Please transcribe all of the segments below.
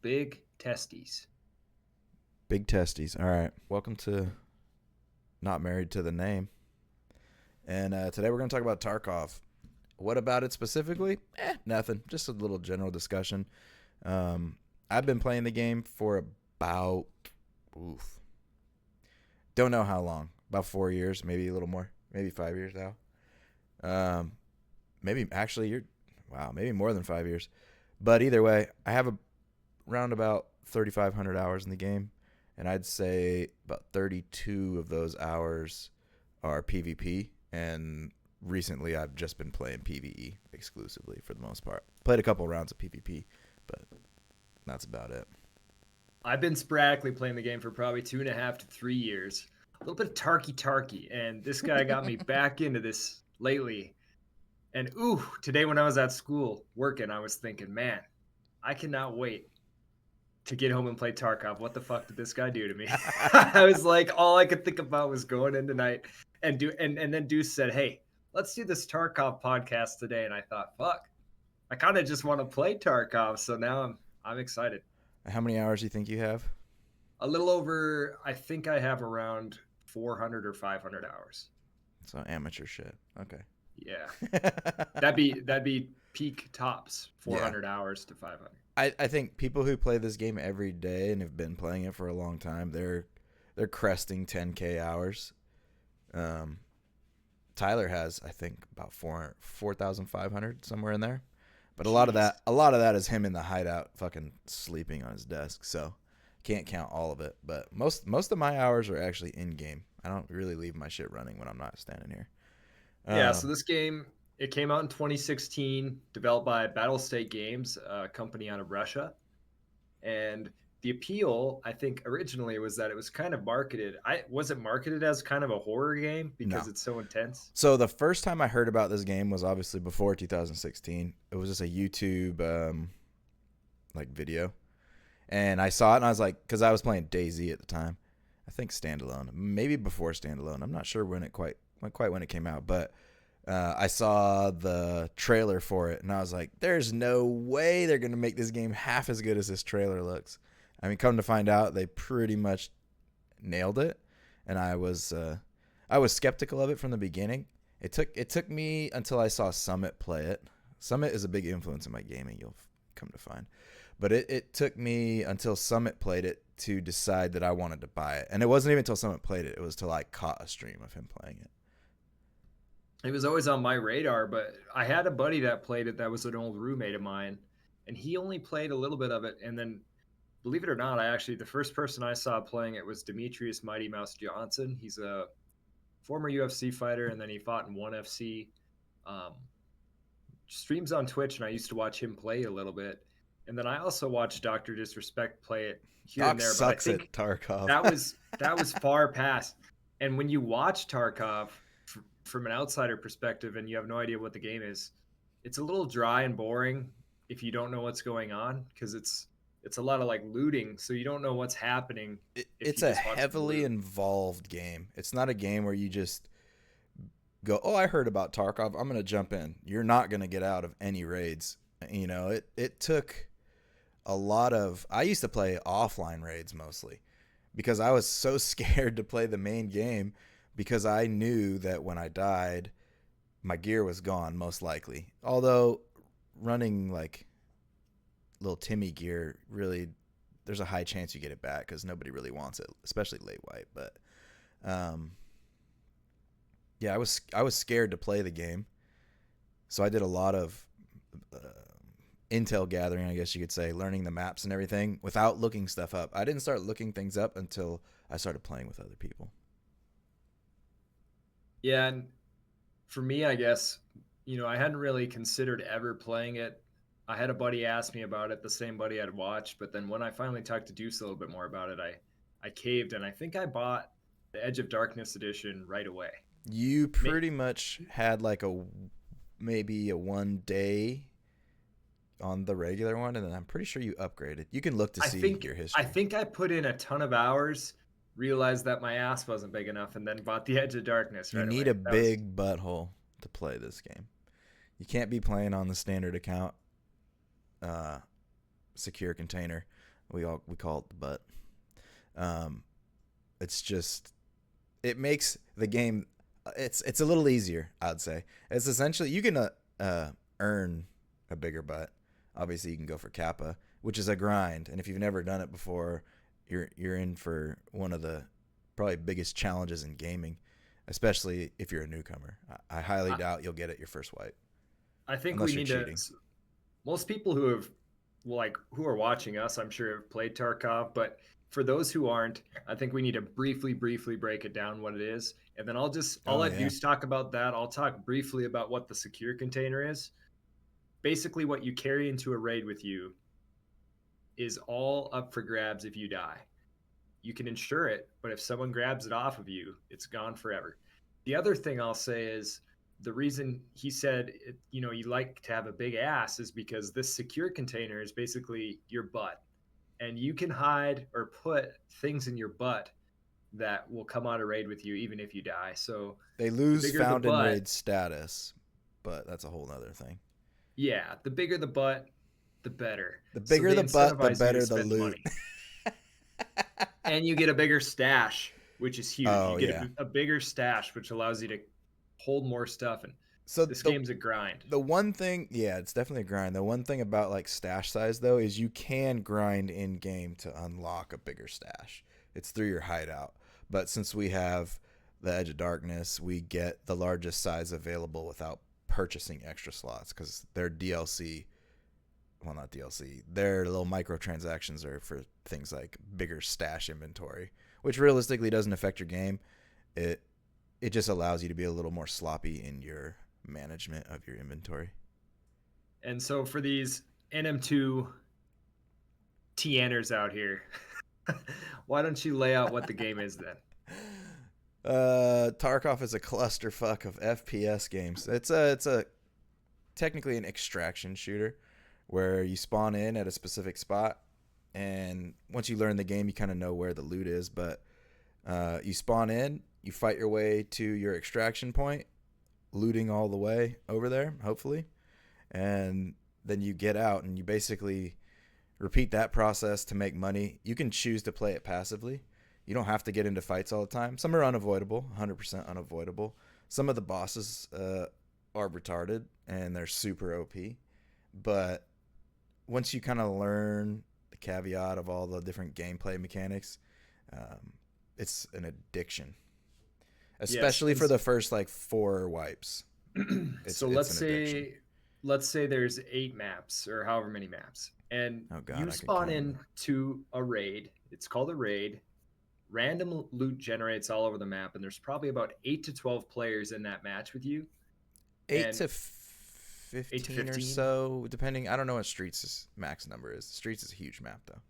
big testes. Big testes. All right. Welcome to Not Married to the Name. And today we're going to talk about Tarkov. What about it specifically? Nothing. Just a little general discussion. I've been playing the game for about, don't know how long. About 4 years, maybe a little more. Maybe 5 years now. Maybe more than 5 years. But either way, I have around about 3,500 hours in the game. And I'd say about 32 of those hours are PvP. And recently I've just been playing PvE exclusively for the most part. Played a couple rounds of PvP, but that's about it. I've been sporadically playing the game for probably 2.5 to 3 years. A little bit of tarky, and this guy got me back into this lately. And today when I was at school working, I was thinking, man, I cannot wait to get home and play Tarkov. What the fuck did this guy do to me? I was like, all I could think about was going in tonight and then Deuce said, hey, let's do this Tarkov podcast today. And I thought, fuck, I kind of just want to play Tarkov. So now I'm excited. How many hours do you think you have? A little over, I think I have around 400 or 500 hours. So amateur shit. Okay. Yeah. that'd be peak tops, 400 hours to 500. I think people who play this game every day and have been playing it for a long time, they're cresting 10K hours. Tyler has, I think, about 4,500 somewhere in there. But a lot of that is him in the hideout fucking sleeping on his desk. So can't count all of it, but most of my hours are actually in game. I don't really leave my shit running when I'm not standing here. Yeah, so this game, it came out in 2016, developed by Battlestate Games, a company out of Russia. And the appeal, I think, originally was that it was kind of marketed. Was it marketed as kind of a horror game because it's so intense? So the first time I heard about this game was obviously before 2016. It was just a YouTube video. And I saw it and I was like, because I was playing DayZ at the time. I think standalone, maybe before standalone. I'm not sure when it quite when it came out, but I saw the trailer for it and I was like, there's no way they're going to make this game half as good as this trailer looks. I mean, come to find out, they pretty much nailed it. And I was skeptical of it from the beginning. It took me until I saw Summit play it. Summit is a big influence in my gaming, you'll come to find. But it took me until Summit played it to decide that I wanted to buy it. And it wasn't even until Summit played it. It was till I caught a stream of him playing it. It was always on my radar, but I had a buddy that played it that was an old roommate of mine, and he only played a little bit of it. And then, believe it or not, the first person I saw playing it was Demetrius Mighty Mouse Johnson. He's a former UFC fighter, and then he fought in ONE FC. Streams on Twitch, and I used to watch him play a little bit. And then I also watched Dr. Disrespect play it here Doc and there. Sucks but I think at Tarkov. that was far past. And when you watch Tarkov from an outsider perspective and you have no idea what the game is, it's a little dry and boring if you don't know what's going on, because it's a lot of like looting, so you don't know what's happening. It's a heavily involved game. It's not a game where you just go, oh, I heard about Tarkov, I'm going to jump in. You're not going to get out of any raids. You know, it took a lot of, I used to play offline raids mostly because I was so scared to play the main game, because I knew that when I died, my gear was gone most likely. Although running like little Timmy gear, really, there's a high chance you get it back because nobody really wants it, especially late white. But yeah, I was scared to play the game, so I did a lot of intel gathering, I guess you could say, learning the maps and everything without looking stuff up. I didn't start looking things up until I started playing with other people. Yeah, and for me, I guess, I hadn't really considered ever playing it. I had a buddy ask me about it, the same buddy I'd watched, but then when I finally talked to Deuce a little bit more about it, I caved, and I think I bought the Edge of Darkness edition right away. You pretty much had like maybe a 1 day on the regular one, and then I'm pretty sure you upgraded. You can look to see your history. I think I put in a ton of hours, realized that my ass wasn't big enough, and then bought the Edge of Darkness right away. You need a big butthole to play this game. You can't be playing on the standard account secure container. We call it the butt. It's just it makes the game it's a little easier, I'd say. It's essentially you can earn a bigger butt. Obviously, you can go for Kappa, which is a grind, and if you've never done it before, you're in for one of the probably biggest challenges in gaming, especially if you're a newcomer. I highly I, doubt you'll get it your first wipe I think we unless you're need to. cheating. Most people who have, like, who are watching us, I'm sure have played Tarkov, but for those who aren't, I think we need to briefly break it down what it is, and then I'll Oh let yeah, Deuce talk about that. I'll talk briefly about what the secure container is. Basically, what you carry into a raid with you is all up for grabs if you die. You can insure it, but if someone grabs it off of you, it's gone forever. The other thing I'll say is the reason he said, you like to have a big ass is because this secure container is basically your butt. And you can hide or put things in your butt that will come out of raid with you even if you die. So they the lose bigger the found in butt, raid status, but that's a whole other thing. yeah, the bigger the butt, the better. The So bigger they the butt, the incentivize you to better the spend loot. money. And you get a bigger stash, which is huge. You Oh get yeah. a bigger stash, which allows you to hold more stuff. And So this game's a grind. the one thing, yeah, it's definitely a grind. The one thing about like stash size though is you can grind in game to unlock a bigger stash. It's through your hideout. But since we have the Edge of Darkness, we get the largest size available without purchasing extra slots because their DLC, well, not DLC, their little microtransactions are for things like bigger stash inventory, which realistically doesn't affect your game. It it just allows you to be a little more sloppy in your management of your inventory. And so for these NM2TNers out here, why don't you lay out what the game is then? Tarkov is a clusterfuck of FPS games. It's a technically an extraction shooter where you spawn in at a specific spot, and once you learn the game, you kind of know where the loot is. But you spawn in, you fight your way to your extraction point, looting all the way over there, hopefully, and then you get out and you basically repeat that process to make money. You can choose to play it passively. You don't have to get into fights all the time. Some are unavoidable, 100% unavoidable. Some of the bosses are retarded and they're super OP. But once you kind of learn the caveat of all the different gameplay mechanics, um, it's an addiction, Yes. especially for the first like 4 wipes. So It's an addiction. let's say there's 8 maps or however many maps, and Oh God, you I can spawn count them. into a raid. It's called a raid. Random loot generates all over the map, and there's probably about 8 to 12 players in that match with you. Eight And to 8 to 15 or 15. so, depending. I don't know what Streets' max number is. Streets is a huge map though.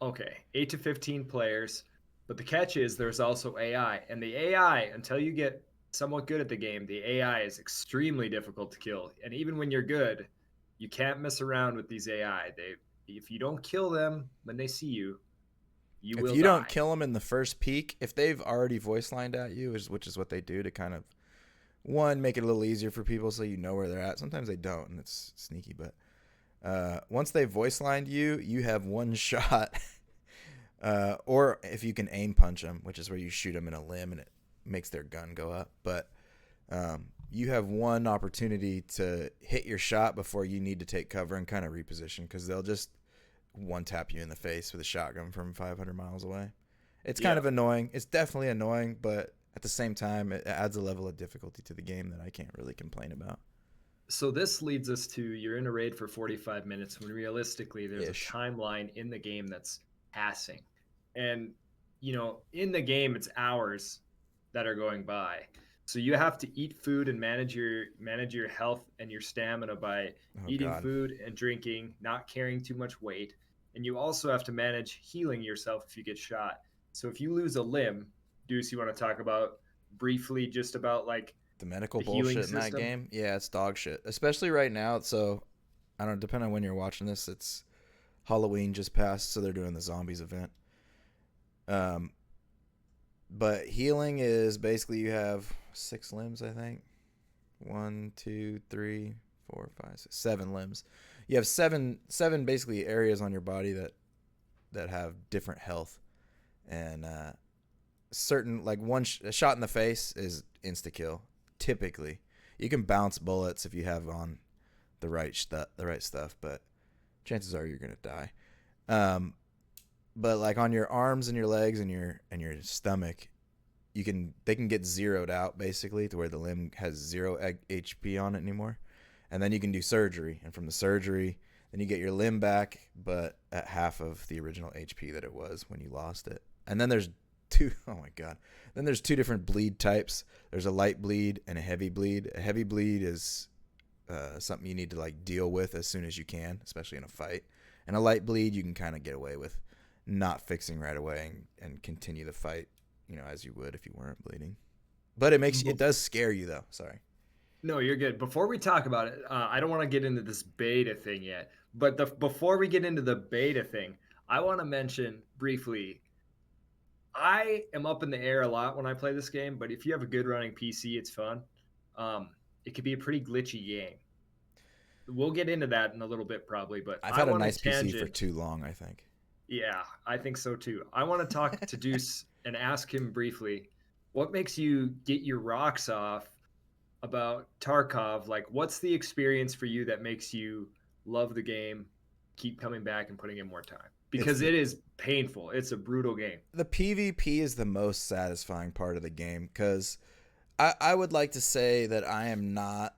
Okay, 8 to 15 players. But the catch is there's also AI, and the AI, until you get somewhat good at the game, the AI is extremely difficult to kill. And even when you're good, you can't mess around with these AI. If you don't kill them when they see you, you If will you don't die. kill them in the first peak, if they've already voice lined at you, which is what they do to kind of one make it a little easier for people so you know where they're at. Sometimes they don't, and it's sneaky. But once they voice lined you, you have one shot. Or if you can aim punch them, which is where you shoot them in a limb and it makes their gun go up. But you have one opportunity to hit your shot before you need to take cover and kind of reposition because they'll just one tap you in the face with a shotgun from 500 miles away. It's kind Yeah. of annoying. It's definitely annoying, but at the same time, it adds a level of difficulty to the game that I can't really complain about. So this leads us to you're in a raid for 45 minutes when realistically there's a Ish. timeline in the game that's passing. And in the game it's hours that are going by. So you have to eat food and manage your health and your stamina by Oh eating God. food and drinking, not carrying too much weight. And you also have to manage healing yourself if you get shot. So if you lose a limb, Deuce, you want to talk about briefly just about like The medical the healing bullshit in that system? game, yeah, it's dog shit. Especially right now. So I don't know, depending on when you're watching this, it's Halloween just passed, so they're doing the zombies event. Um, but healing is basically you have 6 limbs, I think. 1, 2, 3, 4, 5, 6, 7 limbs. You have seven basically areas on your body that that have different health, and certain like a shot in the face is insta kill. Typically, you can bounce bullets if you have on the right stuff, but chances are you're gonna die. Um, but like on your arms and your legs and your stomach, they can get zeroed out basically to where the limb has 0 HP on it anymore, and then you can do surgery, and from the surgery, then you get your limb back, but at half of the original HP that it was when you lost it. And then there's two oh my god, then there's two different bleed types. There's a light bleed and a heavy bleed. A heavy bleed is something you need to like deal with as soon as you can, especially in a fight. And a light bleed you can kind of get away with not fixing right away and continue the fight, as you would if you weren't bleeding. But it does scare you though. Sorry. No, you're good. Before we talk about it, I don't want to get into this beta thing yet. But before we get into the beta thing, I want to mention briefly. I am up in the air a lot when I play this game, but if you have a good running PC, it's fun. It could be a pretty glitchy game. We'll get into that in a little bit, probably. But I've I had a want to nice PC for tangent. too long, I think. Yeah, I think so too. I want to talk to Deuce and ask him briefly, what makes you get your rocks off about Tarkov? Like, what's the experience for you that makes you love the game, keep coming back and putting in more time? It's Because it is painful. It's a brutal game. the PvP is the most satisfying part of the game, because I would like to say that I am not.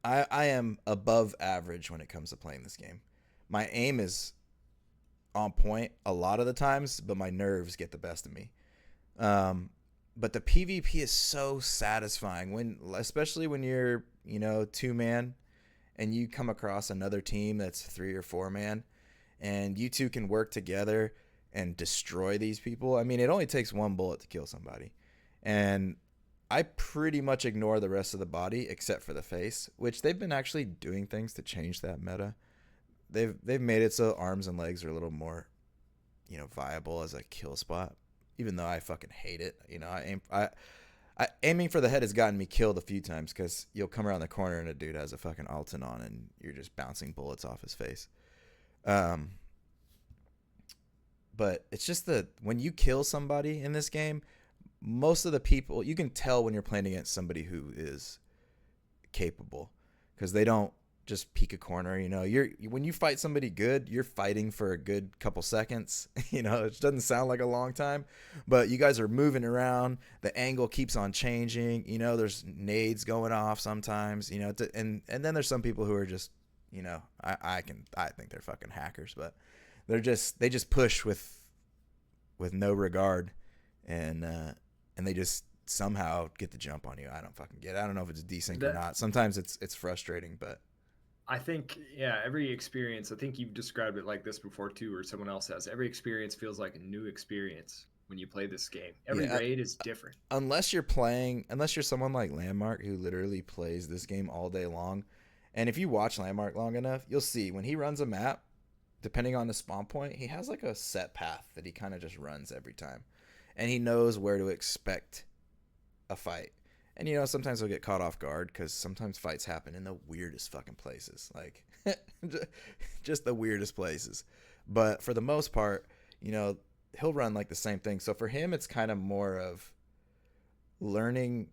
I am above average when it comes to playing this game. My aim is on point a lot of the times, but my nerves get the best of me. But the PvP is so satisfying especially when you're, 2-man and you come across another team that's 3 or 4-man, and you two can work together and destroy these people. I mean, it only takes one bullet to kill somebody. And I pretty much ignore the rest of the body except for the face, which they've been actually doing things to change that meta. They've made it so arms and legs are a little more, viable as a kill spot. Even though I fucking hate it, aiming for the head has gotten me killed a few times, because you'll come around the corner and a dude has a fucking Alton on and you're just bouncing bullets off his face. But it's just when you kill somebody in this game, most of the people, you can tell when you're playing against somebody who is capable, because they don't just peek a corner. When you fight somebody good, you're fighting for a good couple seconds. It doesn't sound like a long time, but you guys are moving around. The angle keeps on changing. There's nades going off sometimes. And then there's some people who are just, I think they're fucking hackers, but they just push with no regard, and they just somehow get the jump on you. I don't fucking get it. I don't know if it's desync or not. Sometimes it's frustrating, but I think, yeah, every experience, I think you've described it like this before too, or someone else has. Every experience feels like a new experience when you play this game. Every raid is different. Unless you're someone like Landmark, who literally plays this game all day long. And if you watch Landmark long enough, you'll see when he runs a map, depending on the spawn point, he has like a set path that he kind of just runs every time. And he knows where to expect a fight. And, sometimes he'll get caught off guard, because sometimes fights happen in the weirdest fucking places. Like, just the weirdest places. But for the most part, he'll run like the same thing. So for him, it's kind of more of learning,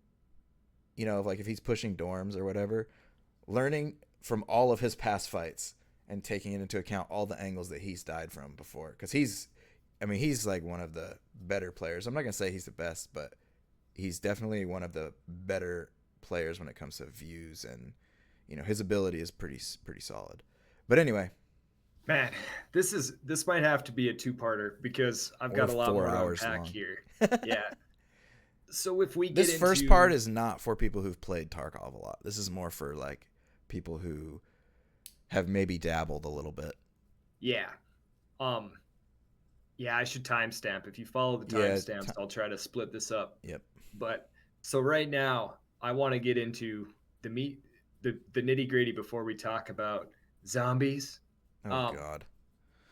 like if he's pushing dorms or whatever, learning from all of his past fights and taking it into account all the angles that he's died from before. Because he's like one of the better players. I'm not going to say he's the best, but he's definitely one of the better players when it comes to views, and his ability is pretty solid. But anyway, man, this might have to be a two-parter, because I've got a lot more to unpack here. Yeah. So if we get this first part is not for people who've played Tarkov a lot. This is more for like people who have maybe dabbled a little bit. Yeah. Yeah, I should timestamp. If you follow the timestamps, I'll try to split this up. Yep. But so right now, I want to get into the nitty gritty before we talk about zombies. Oh God.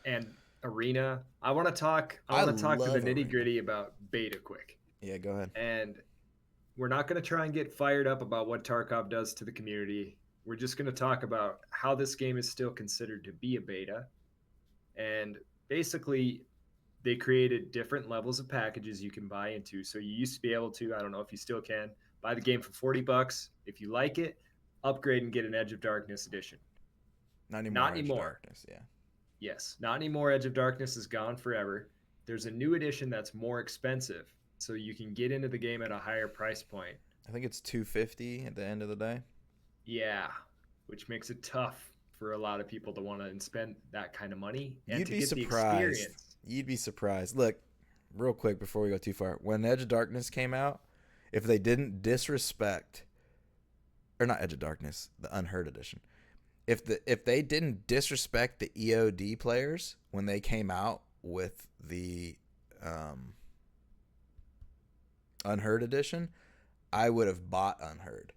And Arena. I want to talk the nitty gritty about beta quick. Yeah, go ahead. And we're not going to try and get fired up about what Tarkov does to the community. We're just going to talk about how this game is still considered to be a beta, and basically they created different levels of packages you can buy into. So you used to be able to, I don't know if you still can, buy the game for $40. If you like it, upgrade and get an Edge of Darkness edition. Not Not anymore. Edge of anymore. Darkness. Yeah. Yes, not anymore. Edge of Darkness is gone forever. There's a new edition that's more expensive, so you can get into the game at a higher price point. I think it's 250 at the end of the day. Yeah, which makes it tough for a lot of people to want to spend that kind of money and You'd to be get the surprised. experience. You'd be surprised. Look, real quick before we go too far. When Edge of Darkness came out, if they didn't disrespect, or not Edge of Darkness, the Unheard edition, if they didn't disrespect the EOD players when they came out with the Unheard edition, I would have bought Unheard.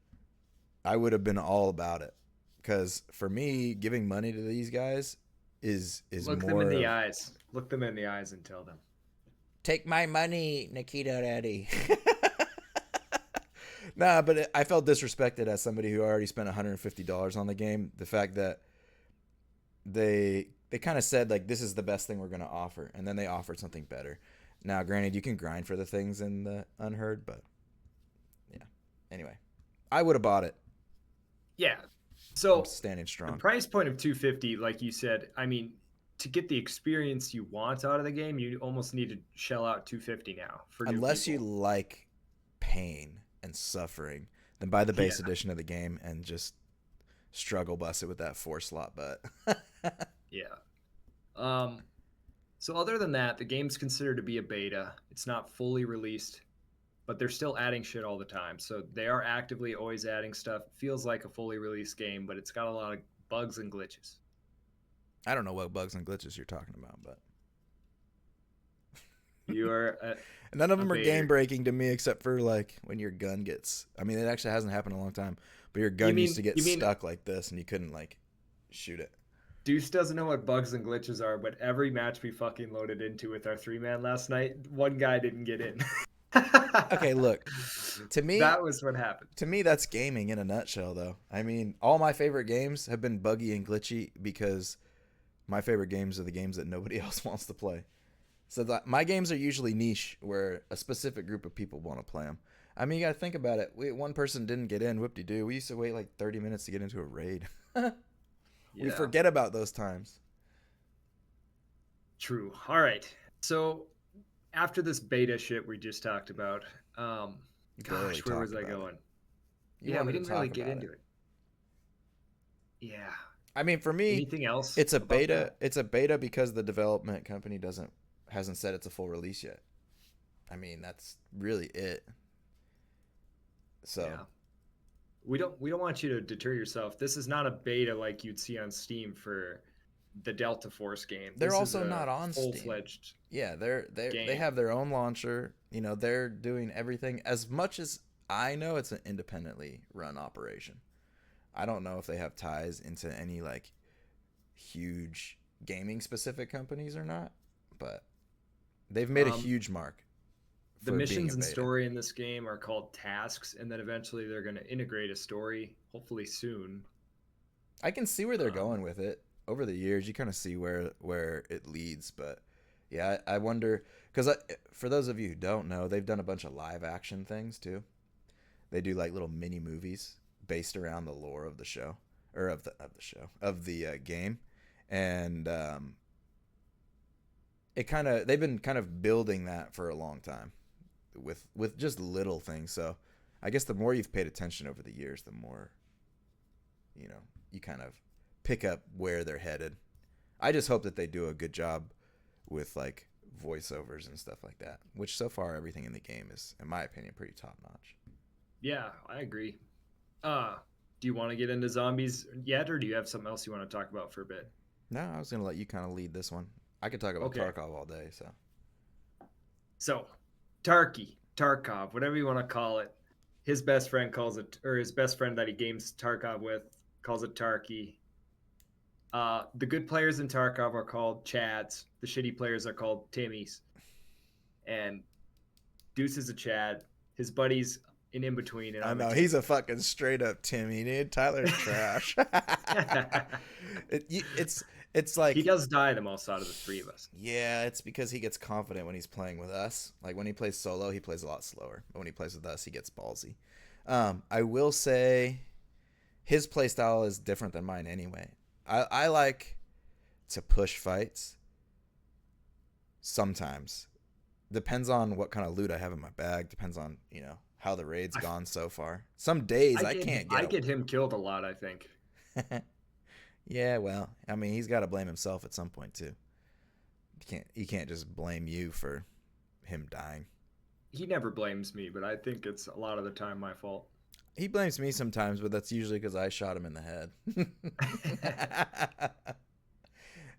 I would have been all about it, because for me, giving money to these guys is Look them more in the of, eyes. Look them in the eyes and tell them. take my money, Nikita Daddy. Nah, but I felt disrespected as somebody who already spent $150 on the game. The fact that they kind of said, like, this is the best thing we're going to offer, and then they offered something better. Now, granted, you can grind for the things in the Unheard, but yeah. Anyway, I would have bought it. Yeah. I'm So standing the strong. price point of 250, like you said, I mean, to get the experience you want out of the game, you almost need to shell out 250 now for new Unless you people. like pain and suffering, then buy the Yeah. base edition of the game and just struggle bust it with that 4-slot butt. Yeah. So other than that, the game's considered to be a beta. It's not fully released, but they're still adding shit all the time. So they are actively always adding stuff. It feels like a fully released game, but it's got a lot of bugs and glitches. I don't know what bugs and glitches you're talking about, but You are none of a them are baiter. game breaking to me, except for like when your gun gets. I mean, it actually hasn't happened in a long time, but your gun used to get stuck like this, and you couldn't like shoot it. Deuce doesn't know what bugs and glitches are, but every match we fucking loaded into with our 3-man last night, one guy didn't get in. Okay, look, to me, that was what happened. To me, that's gaming in a nutshell, though. I mean, all my favorite games have been buggy and glitchy because my favorite games are the games that nobody else wants to play. So my games are usually niche, where a specific group of people want to play them. I mean, you got to think about it. One person didn't get in, whoop-de-doo. We used to wait like 30 minutes to get into a raid. We forget about those times. True. All right. So after this beta shit we just talked about, gosh, where was I going? Yeah, we didn't really get into it. Yeah. I mean, for me, anything else? It's a beta. That? It's a beta because the development company hasn't said it's a full release yet. I mean, that's really it. So yeah. We don't want you to deter yourself. This is not a beta like you'd see on Steam for the Delta Force game. They're also not on full-fledged Steam. Yeah, they have their own launcher. You know, they're doing everything. As much as I know, it's an independently run operation. I don't know if they have ties into any like huge gaming specific companies or not, but they've made a huge mark. The missions and story in this game are called tasks, and then eventually they're going to integrate a story, hopefully soon. I can see where they're going with it. Over the years, you kind of see where it leads, but yeah, I wonder, because for those of you who don't know, they've done a bunch of live action things too. They do like little mini movies based around the lore of the show, or of the game, and they've been kind of building that for a long time with just little things. So I guess the more you've paid attention over the years, the more you kind of pick up where they're headed. I just hope that they do a good job with like voiceovers and stuff like that, which so far everything in the game is, in my opinion, pretty top notch. Yeah, I agree. Do you want to get into zombies yet, or do you have something else you want to talk about for a bit? No, I was going to let you kind of lead this one. I could talk about Tarkov all day, So, Tarkov, whatever you want to call it, his best friend calls it, or his best friend that he games Tarkov with calls it Tarky. The good players in Tarkov are called Chads. The shitty players are called Timmies. And Deuce is a Chad. His buddy's an in-between. And I know, he's a fucking straight up Timmy, dude. Tyler's trash. It's He like, does die the most out of the three of us. yeah, it's because he gets confident when he's playing with us. Like when he plays solo, he plays a lot slower. But when he plays with us, he gets ballsy. I will say his playstyle is different than mine anyway. I like to push fights sometimes. Depends on what kind of loot I have in my bag. Depends on, how the raid's I, gone so far. Some days I I get can't I get get him killed a lot, I think. a. Yeah, well, I mean, he's got to blame himself at some point too. He can't just blame you for him dying. He never blames me, but I think it's a lot of the time my fault. He blames me sometimes, but that's usually because I shot him in the head. All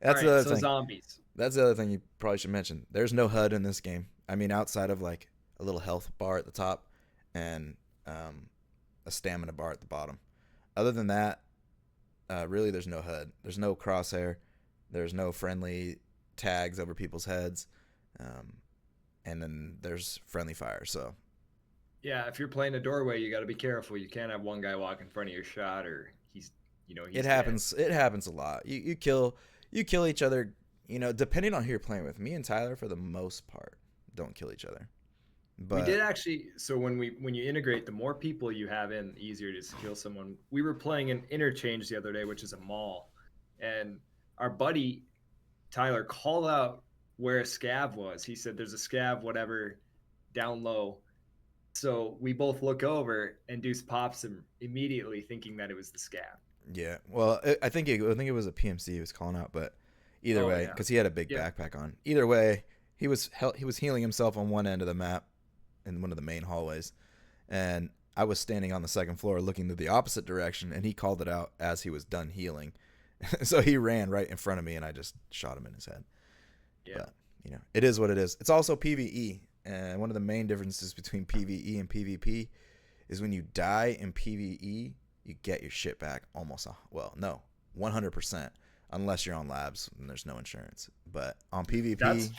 That's the right, other so thing. zombies. That's the other thing you probably should mention. There's no HUD in this game. I mean, outside of like a little health bar at the top and a stamina bar at the bottom. Other than that, really, there's no HUD. There's no crosshair. There's no friendly tags over people's heads. Um, and then there's friendly fire. So Yeah, if you're playing a doorway, you got to be careful. You can't have one guy walk in front of your shot, or it he's dead. happens. It happens a lot. You kill each other. Depending on who you're playing with. Me and Tyler, for the most part, don't kill each other. We did But actually. So when you integrate, the more people you have in, the easier it is to kill someone. We were playing an interchange the other day, which is a mall, and our buddy Tyler called out where a scav was. He said, "There's a scav, whatever, down low." So we both look over, and Deuce pops him immediately, thinking that it was the scav. yeah, well, I think it was a PMC he was calling out. But either Oh way, yeah, because he had a big yeah. backpack on. Either way, he was healing himself on one end of the map in one of the main hallways, and I was standing on the second floor looking to the opposite direction, and he called it out as he was done healing. So he ran right in front of me, and I just shot him in his head. Yeah. But it is what it is. It's also PVE, and one of the main differences between PVE and PvP is when you die in PVE, you get your shit back almost. Well, no, 100%, unless you're on labs and there's no insurance. But on That's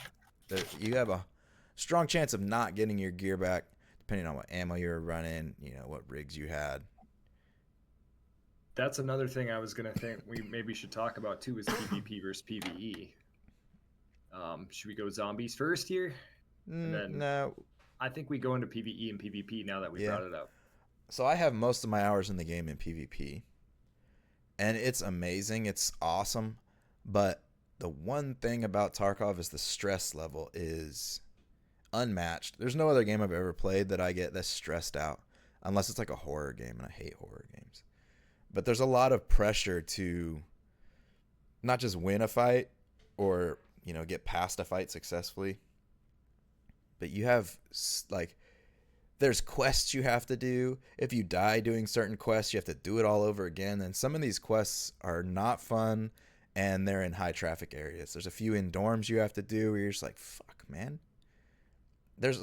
PvP, you have a strong chance of not getting your gear back, depending on what ammo you're running, what rigs you had. that's another thing I was gonna think we maybe should talk about too is PvP versus PvE. Should we go zombies first here, and then No, I think we go into PvE and PvP now that we yeah. brought it up. So I have most of my hours in the game in PvP, and it's amazing. It's awesome, but the one thing about Tarkov is the stress level is unmatched. There's no other game I've ever played that I get this stressed out, unless it's like a horror game, and I hate horror games. But there's a lot of pressure to not just win a fight or get past a fight successfully, but you have like there's quests you have to do. If you die doing certain quests, you have to do it all over again. And some of these quests are not fun, and they're in high traffic areas. There's a few in dorms you have to do where you're just like, fuck, man. There's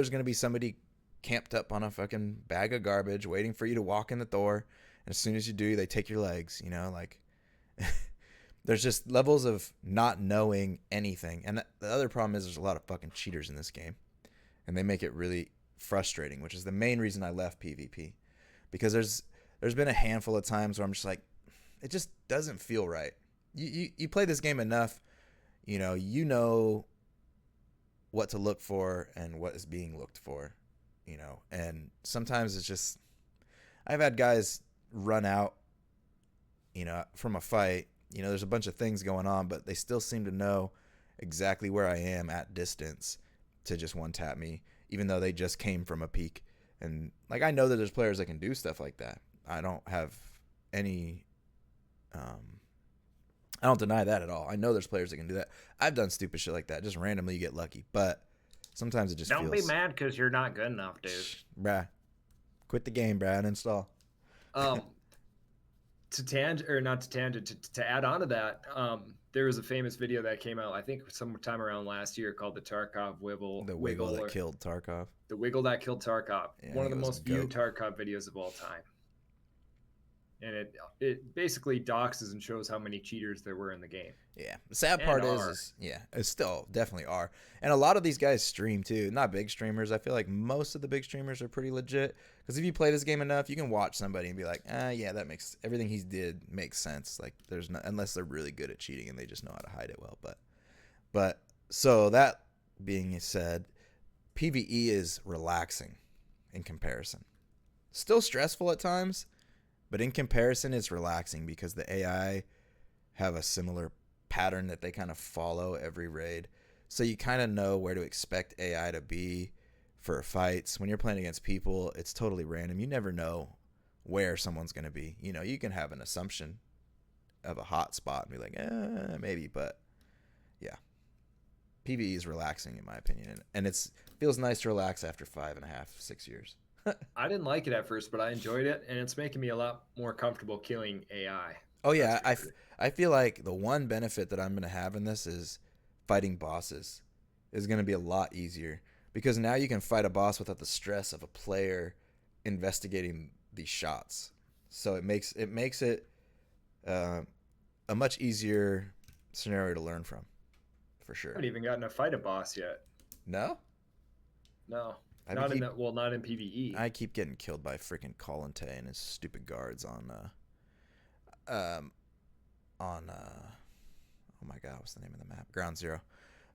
gonna be somebody camped up on a fucking bag of garbage waiting for you to walk in the door. And as soon as you do, they take your legs. Like there's just levels of not knowing anything. And the other problem is there's a lot of fucking cheaters in this game, and they make it really frustrating, which is the main reason I left PvP, because there's been a handful of times where I'm just like, it just doesn't feel right. You play this game enough, you know what to look for and what is being looked for, and sometimes it's just I've had guys run out, from a fight. There's a bunch of things going on, but they still seem to know exactly where I am at distance to just one tap me, even though they just came from a peak. And like, I know that there's players that can do stuff like that. I don't have any, I don't deny that at all. I know there's players that can do that. I've done stupid shit like that. Just randomly you get lucky, but sometimes it just Don't be feels, mad because you're not good enough, dude. bruh, quit the game, bruh, and install. Um, to tangent or not to tangent to add on to that, there was a famous video that came out I think sometime around last year called the Tarkov The wiggle that or killed Tarkov. the wiggle that killed Tarkov. Yeah, One of he the was a most viewed goat. Tarkov videos of all time. and it basically doxes and shows how many cheaters there were in the game. Yeah. The sad And part are. is yeah, it's still definitely are. And a lot of these guys stream too. Not big streamers. I feel like most of the big streamers are pretty legit. Because if you play this game enough, you can watch somebody and be like, yeah, that makes everything he did makes sense. Like there's no, unless they're really good at cheating and they just know how to hide it well. But so that being said, PvE is relaxing in comparison. Still stressful at times, but in comparison, it's relaxing because the AI have a similar pattern that they kind of follow every raid. So you kind of know where to expect AI to be for fights. When you're playing against people, it's totally random. You never know where someone's going to be. You know, you can have an assumption of a hot spot and be like, maybe, but yeah. PvE is relaxing in my opinion, and it's feels nice to relax after 5.5, 6 years. I didn't like it at first, but I enjoyed it, and it's making me a lot more comfortable killing AI. Oh That's yeah, for sure. I feel like the one benefit that I'm going to have in this is fighting bosses is going to be a lot easier because now you can fight a boss without the stress of a player investigating these shots. So it makes it a much easier scenario to learn from, for I sure. haven't even gotten to fight a boss yet. No, No, I not in keep that. Well, not in PVE. I keep getting killed by freaking Colinte and his stupid guards um on oh my god, what's the name of the map? Ground Zero.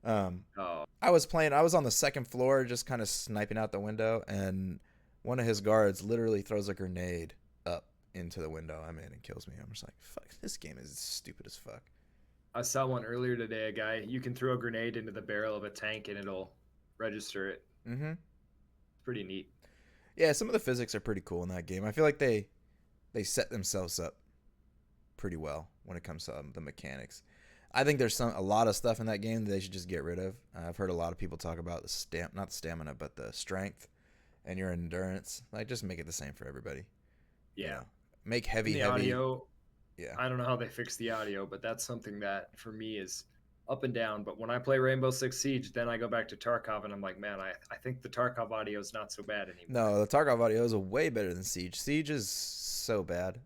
Um, Oh, I was on the second floor just kind of sniping out the window, and one of his guards literally throws a grenade up into the window I'm in and kills me. I'm just like, fuck, this game is stupid as fuck. I saw one earlier today. A guy, you can throw a grenade into the barrel of a tank and it'll register it. Mm-hmm. It's pretty neat. Yeah, some of the physics are pretty cool in that game. I feel like they set themselves up pretty well when it comes to the mechanics. I think there's a lot of stuff in that game that they should just get rid of. I've heard a lot of people talk about not the stamina, but the strength and your endurance. Like, just make it the same for everybody. You Yeah. know, make And heavy, the heavy. audio, Yeah. I don't know how they fix the audio, but that's something that for me is up and down. But when I play Rainbow Six Siege, then I go back to Tarkov and I'm like, man, I think the Tarkov audio is not so bad anymore. No, the Tarkov audio is way better than Siege. Siege is so bad.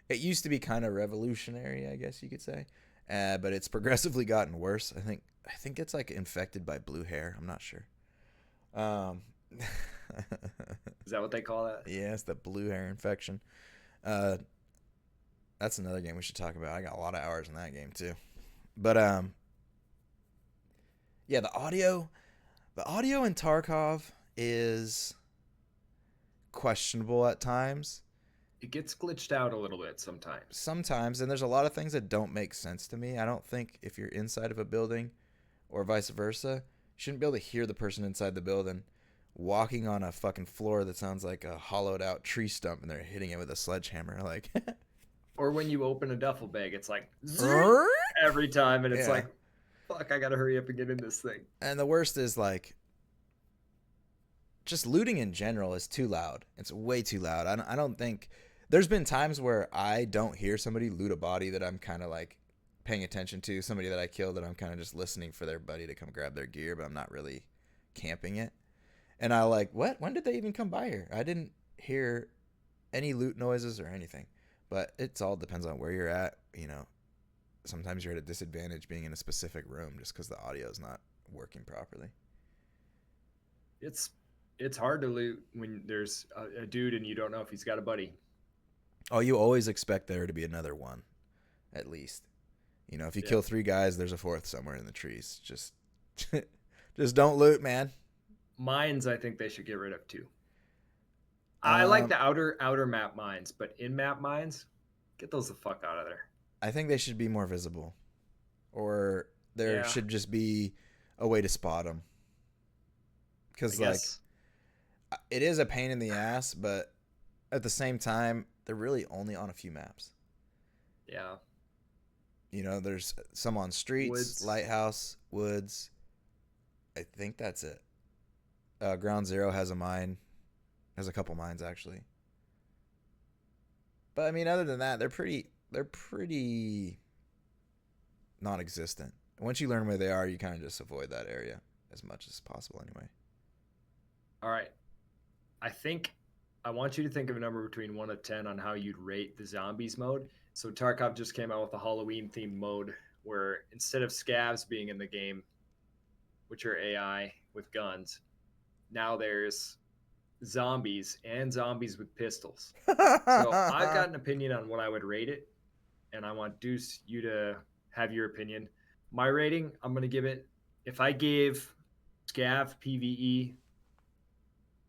It used to be kind of revolutionary, I guess you could say, but it's progressively gotten worse. I think it's like infected by blue hair. I'm not sure. Um, Is that what they call that? yeah, it's the blue hair infection. Uh, that's another game we should talk about. I got a lot of hours in that game too. But yeah, the audio in Tarkov is questionable at times. It gets glitched out a little bit sometimes. Sometimes, and there's a lot of things that don't make sense to me. I don't think if you're inside of a building or vice versa, you shouldn't be able to hear the person inside the building walking on a fucking floor that sounds like a hollowed out tree stump and they're hitting it with a sledgehammer. Like, Or when you open a duffel bag, it's like zzz every time, and it's yeah. like, fuck, I gotta hurry up and get in this thing. And the worst is like, just looting in general is too loud. It's way too loud. I don't think there's been times where I don't hear somebody loot a body that I'm kind of like paying attention to, somebody that I killed that I'm kind of just listening for their buddy to come grab their gear, but I'm not really camping it. And I like, what? When did they even come by here? I didn't hear any loot noises or anything. But it's all depends on where you're at. You know, sometimes you're at a disadvantage being in a specific room just because the audio is not working properly. It's hard to loot when there's a dude and you don't know if he's got a buddy. Oh, you always expect there to be another one, at least. You know, if you Yeah. kill 3 guys, there's a 4th somewhere in the trees. Just, just don't loot, man. Mines, I think they should get rid of too. I like Um, the outer map mines, but in map mines, get those the fuck out of there. I think they should be more visible, or there Yeah, should just be a way to spot them. I Because like, guess. it is a pain in the ass, but at the same time, they're really only on a few maps. Yeah, You know, there's some on streets, woods. lighthouse, woods. I think that's it. Ground Zero has a mine, has a couple mines actually. But I mean, other than that, they're pretty non-existent. Once you learn where they are, you kind of just avoid that area as much as possible anyway. All right. I think I want you to think of a number between 1 to 10 on how you'd rate the zombies mode. So Tarkov just came out with a Halloween themed mode where instead of scavs being in the game, which are AI with guns, now there's zombies and zombies with pistols. So I've got an opinion on what I would rate it, and I want Deuce you to have your opinion. My rating, I'm gonna give it. If I gave Scav PVE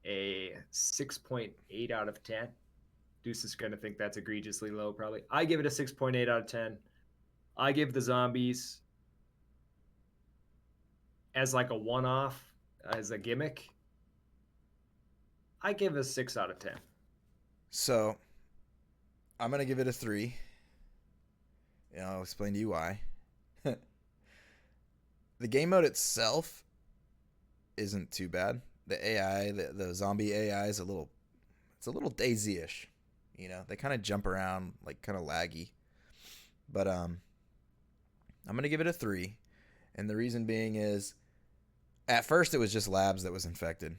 a 6.8 out of 10, Deuce is gonna think that's egregiously low. Probably, I give it a 6.8 out of 10. I give the zombies as like a one-off, as a gimmick. I give it a 6 out of 10. So I'm gonna give it a 3. And I'll explain to you why. The game mode itself isn't too bad. The AI, the zombie AI is it's a little Daisy-ish. You know, they kind of jump around like kind of laggy. But I'm gonna give it a 3, and the reason being is, at first it was just labs that was infected.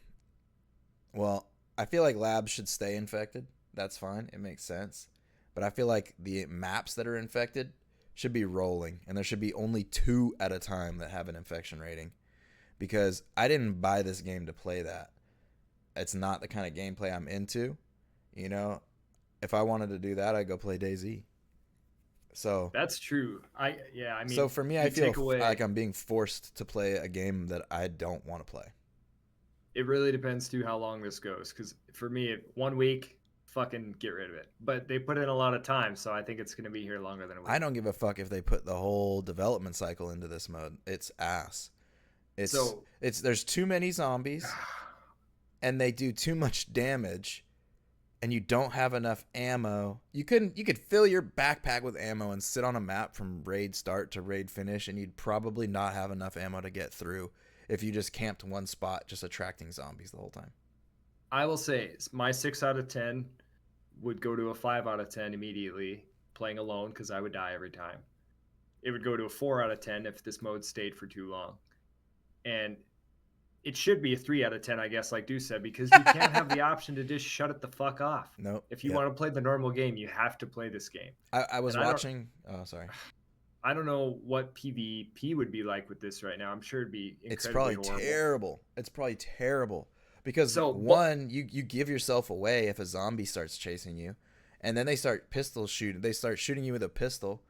Well, I feel like labs should stay infected. That's fine. It makes sense. But I feel like the maps that are infected should be rolling, and there should be only 2 at a time that have an infection rating. Because I didn't buy this game to play that. It's not the kind of gameplay I'm into. You know, if I wanted to do that, I'd go play DayZ. So That's true. I mean, so for me, I you feel take away. like I'm being forced to play a game that I don't want to play. It really depends too how long this goes. Because for me, 1 week, fucking get rid of it. But they put in a lot of time, so I think it's gonna be here longer than a week. I don't give a fuck if they put the whole development cycle into this mode. It's ass. So There's too many zombies, and they do too much damage, and you don't have enough ammo. You could fill your backpack with ammo and sit on a map from raid start to raid finish, and you'd probably not have enough ammo to get through if you just camped one spot just attracting zombies the whole time. I will say my 6 out of 10 would go to a 5 out of 10 immediately playing alone because I would die every time. It would go to a 4 out of 10 if this mode stayed for too long. And it should be a 3 out of 10, I guess, like Deuce said, because you can't have the option to just shut it the fuck off. Nope. If you want to play the normal game, you have to play this game. I was And watching. Oh, sorry. I don't know what PvP would be like with this right now. I'm sure it'd be incredibly It's probably horrible. terrible. It's probably terrible because you give yourself away if a zombie starts chasing you, and then they start pistol shooting. They start shooting you with a pistol.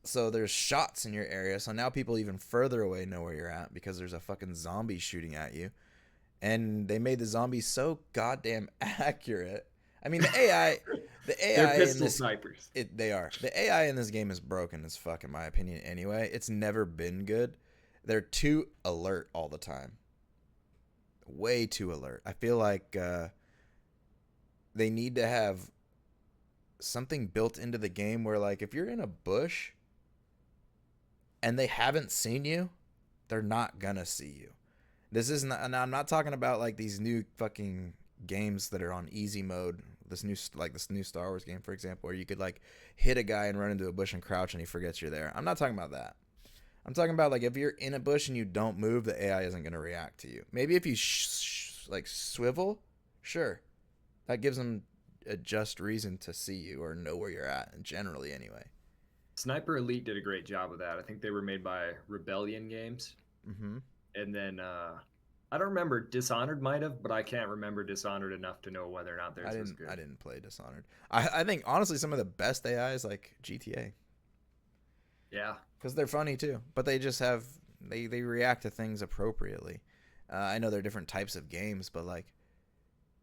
So there's shots in your area. So now people even further away know where you're at because there's a fucking zombie shooting at you. And they made the zombies so goddamn accurate. I mean, the AI They're pistol in this, snipers. they are. The AI in this game is broken as fuck, in my opinion. Anyway, it's never been good. They're too alert all the time. Way too alert. I feel like they need to have something built into the game where, like, if you're in a bush and they haven't seen you, they're not gonna see you. This is not, and I'm not talking about like these new fucking games that are on easy mode. This new Star Wars game, for example, where you could like hit a guy and run into a bush and crouch and he forgets you're there. I'm not talking about that. I'm talking about like if you're in a bush and you don't move, the AI isn't gonna react to you. Maybe if you like swivel, sure, that gives them a just reason to see you or know where you're at, and generally anyway. Sniper Elite did a great job with that. I think they were made by Rebellion Games. Mm-hmm. And then I don't remember, Dishonored might have, but I can't remember Dishonored enough to know whether or not theirs was good. I didn't play Dishonored. I think honestly some of the best AI is like GTA. Yeah. Because they're funny too, but they just have they react to things appropriately. I know there are different types of games, but like,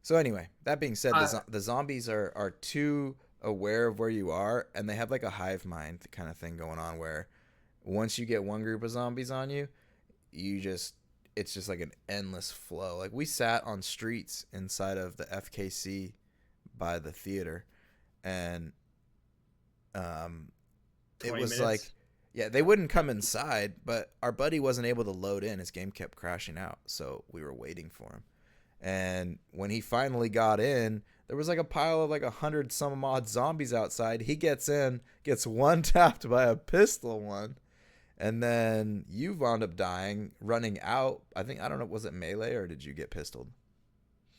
so anyway, that being said, the zombies are too aware of where you are, and they have like a hive mind kind of thing going on where once you get one group of zombies on you, it's just like an endless flow. Like we sat on streets inside of the FKC by the theater, and it was minutes. like, yeah, they wouldn't come inside, but our buddy wasn't able to load in. His game kept crashing out, so we were waiting for him. And when he finally got in, there was like a pile of like 100 some odd zombies outside. He gets in, gets one tapped by a pistol one, and then you wound up dying, running out. I don't know, was it melee or did you get pistoled?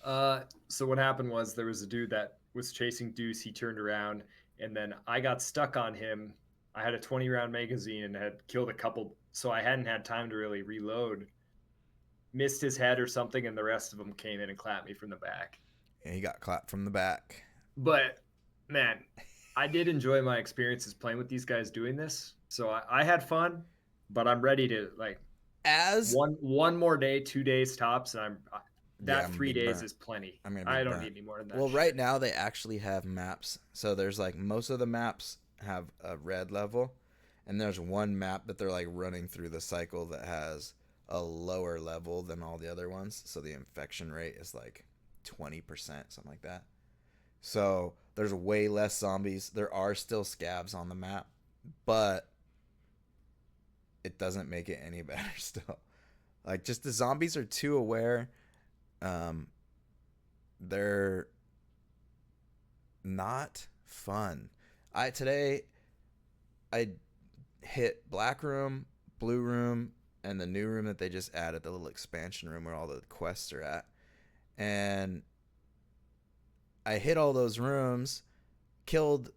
So what happened was there was a dude that was chasing Deuce. He turned around, and then I got stuck on him. I had a 20-round magazine and had killed a couple, so I hadn't had time to really reload. Missed his head or something, and the rest of them came in and clapped me from the back. And he got clapped from the back. But man, I did enjoy my experiences playing with these guys doing this. So I had fun, but I'm ready to like As one more day, 2 days tops, and yeah, that I'm gonna be 3 days burnt. is plenty. I'm gonna be I don't burnt. need any more than that Well, right shit. now they actually have maps. So there's like most of the maps have a red level, and there's one map that they're like running through the cycle that has a lower level than all the other ones. So the infection rate is like 20%, something like that. So there's way less zombies. There are still scabs on the map, but it doesn't make it any better still. Like just the zombies are too aware. Um, they're not fun. Today I hit black room, blue room, and the new room that they just added, the little expansion room where all the quests are at. And I hit all those rooms, killed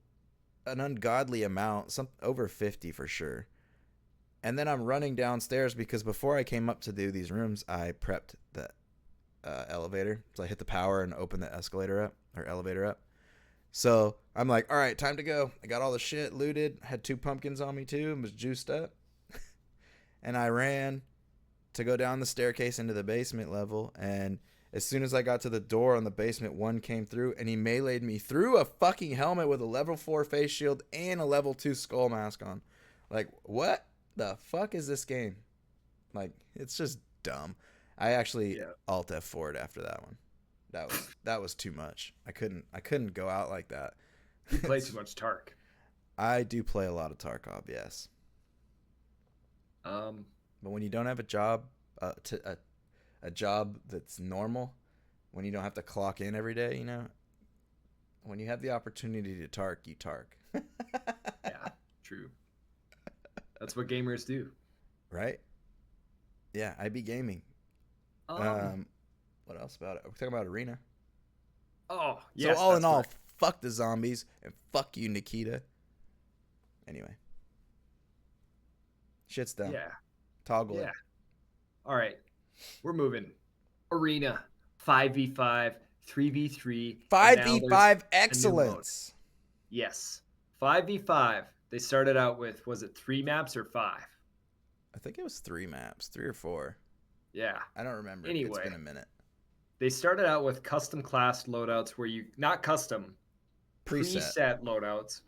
an ungodly amount, some over 50 for sure. And then I'm running downstairs because before I came up to do these rooms, I prepped the elevator. So I hit the power and opened the escalator up or elevator up. So I'm like, all right, time to go. I got all the shit looted. Had 2 pumpkins on me too and was juiced up. And I ran to go down the staircase into the basement level. And as soon as I got to the door on the basement, one came through and he meleeed me through a fucking helmet with a level 4 face shield and a level 2 skull mask on. Like, what the fuck is this game? Like, it's just dumb. I actually Yeah, alt F4'd after that one. That was too much. I couldn't go out like that. you play too much Tark. I do play a lot of Tarkov, yes. Um, But when you don't have a job, a job that's normal, when you don't have to clock in every day, when you have the opportunity to Tark, you Tark. yeah, true. That's what gamers do. Right? Yeah, I be gaming. Um, Um, what else about it? We're talking about Arena. oh So yes, all in that's all, correct. fuck the zombies and fuck you, Nikita. Anyway, shit's dumb. Yeah, Toggle it. yeah. All right, we're moving. Arena, 5v5, 3v3, and now there's 5v5 a new mode. excellence. Yes, 5v5. They started out with, was it 3 maps or 5? I think it was 3 maps, 3 or 4. Yeah. I don't remember. It's Anyway, been a minute. they started out with custom class loadouts where you, not custom, Preset. preset loadouts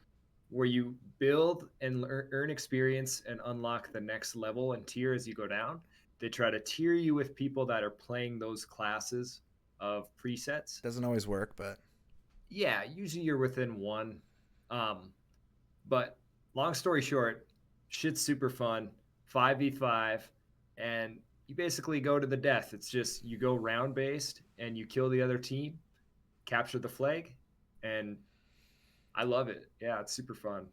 where you build and earn experience and unlock the next level and tier as you go down. They try to tier you with people that are playing those classes of presets. Doesn't always work, but Yeah, usually you're within one. Um, but long story short, shit's super fun. 5v5, and you basically go to the death. It's just you go round based and you kill the other team, capture the flag, and I love it. Yeah, it's super fun.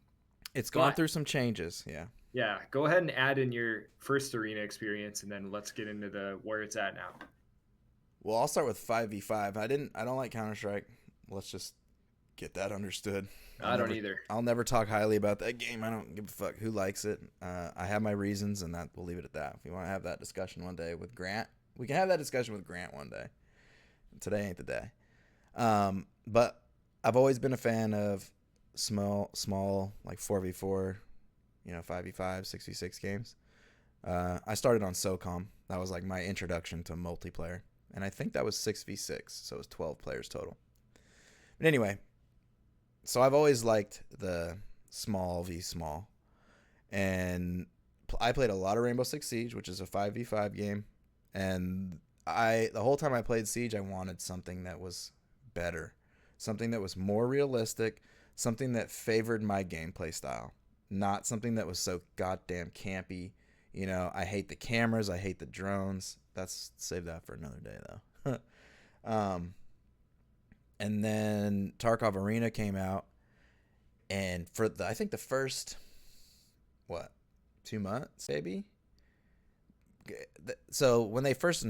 it's gone But through some changes. Yeah. yeah, go ahead and add in your first arena experience, and then let's get into the where it's at now. Well, I'll start with 5v5. I don't like Counter Strike. Let's just get that understood. I don't either. I'll never talk highly about that game. I don't give a fuck who likes it. I have my reasons, and that we'll leave it at that. If we want to have that discussion one day with Grant, we can have that discussion with Grant one day. Today ain't the day. But I've always been a fan of small like 4v4, 5v5, 6v6 games. I started on SOCOM. That was like my introduction to multiplayer. And I think that was 6v6, so it was 12 players total. But anyway, so I've always liked the small v small. And I played a lot of Rainbow Six Siege, which is a 5v5 game. And the whole time I played Siege, I wanted something that was better, something that was more realistic, something that favored my gameplay style, not something that was so goddamn campy. I hate the cameras, I hate the drones. Save that for another day though. And then Tarkov Arena came out, and for I think the first 2 months maybe. So when they first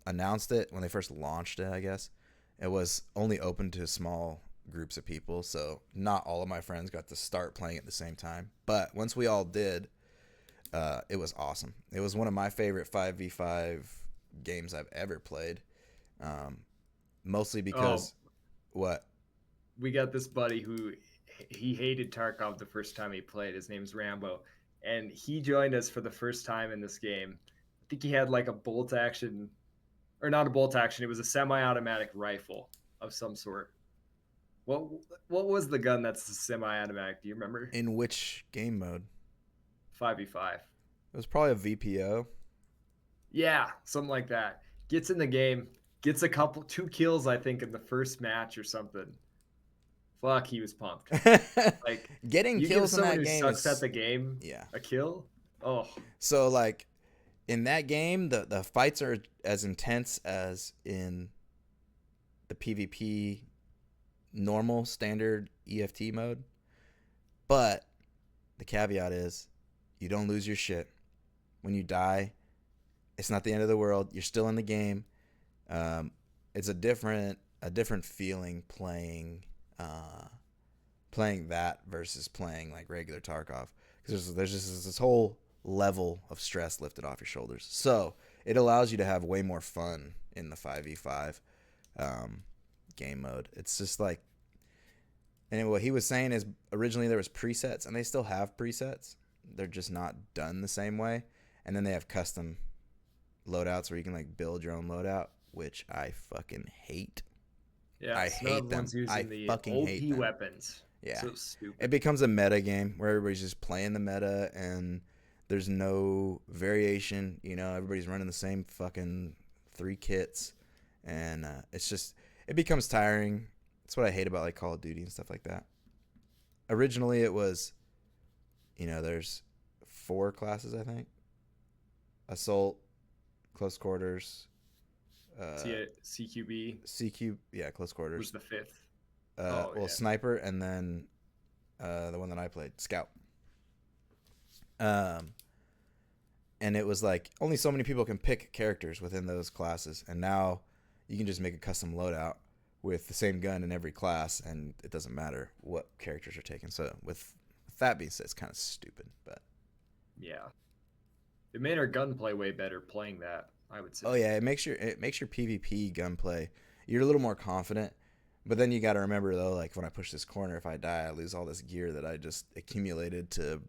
announced it, when they first launched it, I guess it was only open to small groups of people, so not all of my friends got to start playing at the same time. But once we all did, it was awesome. It was one of my favorite 5v5 games I've ever played. Mostly Oh, because what? we got this buddy who he hated Tarkov the first time he played. His name's Rambo, and he joined us for the first time in this game. I think he had like a bolt action, or not a bolt action. It was a semi-automatic rifle of some sort. What what was the gun that's semi-automatic? Do you remember? In which game mode? 5v5. It was probably a VPO. Yeah, something like that. Gets in the game, gets a couple, 2 kills, I think, in the first match or something. Fuck, he was pumped. Like, Getting you give kills in someone that who game sucks at is, the game yeah. a kill. Oh, So like in that game, the fights are as intense as in the PvP normal standard EFT mode, but the caveat is you don't lose your shit when you die. It's not the end of the world. You're still in the game. It's a different feeling playing that versus playing like regular Tarkov, because there's just this whole level of stress lifted off your shoulders. So it allows you to have way more fun in the 5v5 game mode. It's just like, and what he was saying is originally there was presets, and they still have presets. They're just not done the same way. And then they have custom loadouts where you can like build your own loadout, which I fucking hate. yeah. I It's not hate them. everyone's I using the fucking hate OP them. weapons. Yeah. So It stupid. becomes a meta game where everybody's just playing the meta and there's no variation. Everybody's running the same fucking 3 kits, and it becomes tiring. That's what I hate about like Call of Duty and stuff like that. Originally, it was, there's 4 classes, I think: assault, close quarters, CQB CQ, yeah, close was quarters, the fifth. Oh well, yeah. sniper, and then the one that I played, scout. Um, and it was like only so many people can pick characters within those classes, and now you can just make a custom loadout with the same gun in every class, and it doesn't matter what characters are taken. So with that being said, it's kind of stupid, but Yeah. It made our gunplay way better playing that, I would oh say. yeah, it makes your PvP gunplay. You're a little more confident, but then you got to remember though, like when I push this corner, if I die, I lose all this gear that I just accumulated to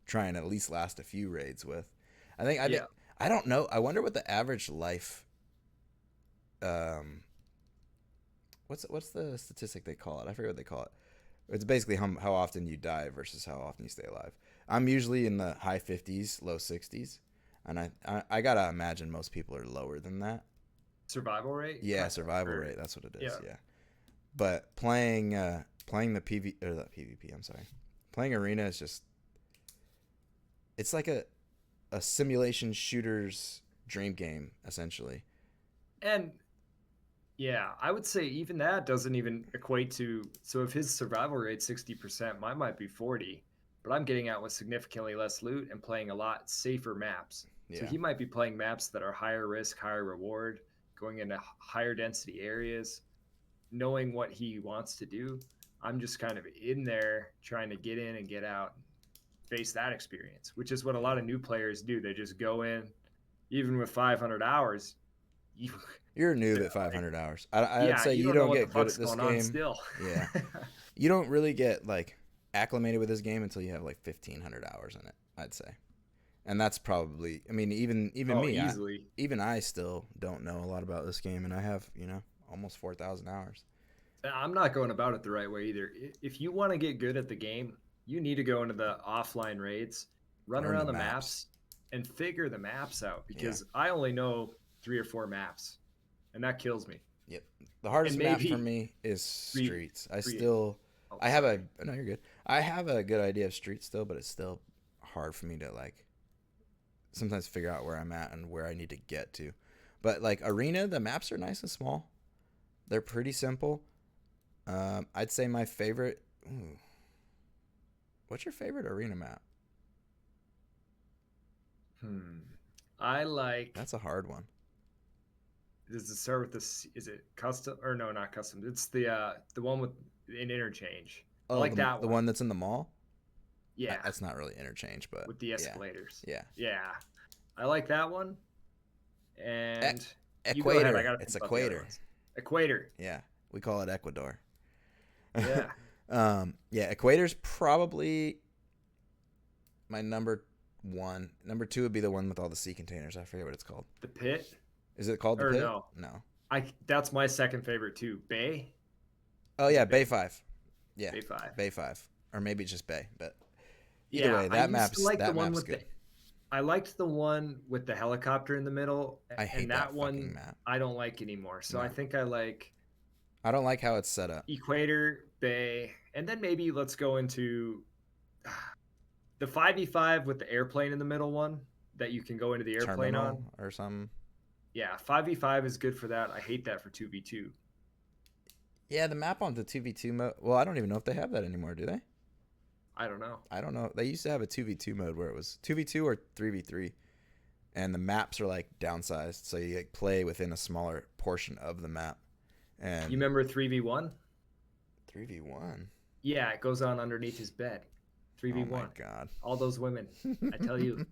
try and at least last a few raids with. I think I did. Yeah. I don't know. I wonder what the average life. Um, what's the statistic they call it? I forget what they call it. It's basically how often you die versus how often you stay alive. I'm usually in the high 50s, low 60s, and I gotta imagine most people are lower than that. Survival rate? Yeah, survival Or rate. That's what it is. yeah. Yeah, but playing the PvP. I'm sorry, playing arena is just, it's like a simulation shooter's dream game essentially. And yeah, I would say even that doesn't even equate to, so if his survival rate 60%, mine might be 40, but I'm getting out with significantly less loot and playing a lot safer maps. So Yeah, he might be playing maps that are higher risk, higher reward, going into higher density areas, knowing what he wants to do. I'm just kind of in there trying to get in and get out, face that experience, which is what a yeah. lot of new players do. They just go in, even with 500 hours, you You're a noob at like, 500 hours. I'd yeah, say you you don't know don't what the get good fuck's at this going on game. still. Yeah, you don't really get like acclimated with this game until you have like 1,500 hours in it, I'd say. And that's probably, I mean, even Oh, me, easily. I still don't know a lot about this game, and I have almost 4,000 hours. I'm not going about it the right way either. If you want to get good at the game, you need to go into the offline raids, run Learn the around the maps. maps, and figure the maps out Yeah. because I only know 3 or 4 maps, and that kills me. Yep. The hardest And map for maybe me is three, streets. three. Oh, I have a sorry. no, you're good. I have a good idea of streets still, but it's still hard for me to like sometimes figure out where I'm at and where I need to get to. But like arena, the maps are nice and small. They're pretty simple. I'd say my favorite. Ooh, what's your favorite arena map? Hmm. I like. That's a hard one. Does it start with this? Is it custom or no? Not custom. It's the one with an interchange. I Oh, like that the one. one that's in the mall. Yeah, That's not really interchange, but with the yeah, escalators. yeah. Yeah, I like that one. E- And you go ahead. I Equator. gotta think It's about the other equator. ones. Equator. Yeah, we call it Ecuador. Yeah. Yeah, equator's probably my number one. Number two would be the one with all the sea containers. I forget what it's called. The pit. Is it called the Or pit? no. No. That's my second favorite too. Bay. Oh Is yeah, it Bay Bay? 5. Yeah, Bay 5. Bay 5, or maybe just Bay. But either Yeah, way, I used to like the that one map's with the good. I liked the one with the helicopter in the middle, I and hate that that fucking one map. I don't like anymore. So I No, think I like I don't like how it's set up. Equator, Bay, and then maybe let's go into the 5v5 with the airplane in the middle one that you can go into the airplane Terminal on. or something. Yeah, 5v5 is good for that. I hate that for 2v2. Yeah, the map on the 2v2 mode. Well, I don't even know if they have that anymore, do they? I don't know. I don't know. They used to have a 2v2 mode where it was 2v2 or 3v3, and the maps are like downsized, so you like play within a smaller portion of the map. You And remember 3v1? 3v1. Yeah, it goes on underneath his bed. Oh my 3v1. god. All those women. I tell you.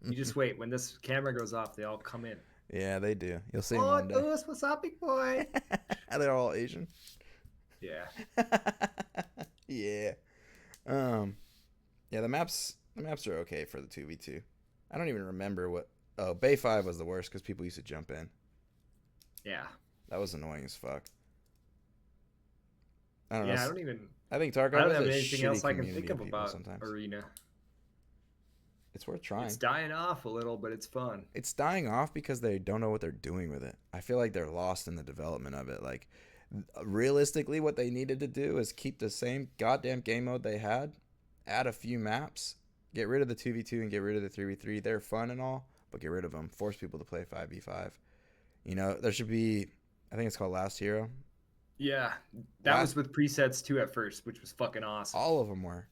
You just wait. When this camera goes off, they all come in. Yeah, they do. You'll see them Oh, one day. what's up, big boy? They're all Asian. Yeah. Yeah. Yeah, the maps are okay for the 2v2. I don't even remember what. Oh, Bay 5 was the worst because people used to jump in. Yeah. That was annoying as fuck. I don't Yeah, know. I don't even. I think Tarkov I don't is have a anything shitty else I can community think of people about sometimes. Arena. It's worth trying. It's dying off a little, but it's fun. It's dying off because they don't know what they're doing with it. I feel like they're lost in the development of it. Like, realistically, what they needed to do is keep the same goddamn game mode they had, add a few maps, get rid of the 2v2 and get rid of the 3v3. They're fun and all, but get rid of them. Force people to play 5v5. You know, there should be, I think it's called Last Hero. Yeah, that was with presets too at first, which was fucking awesome. All of them were.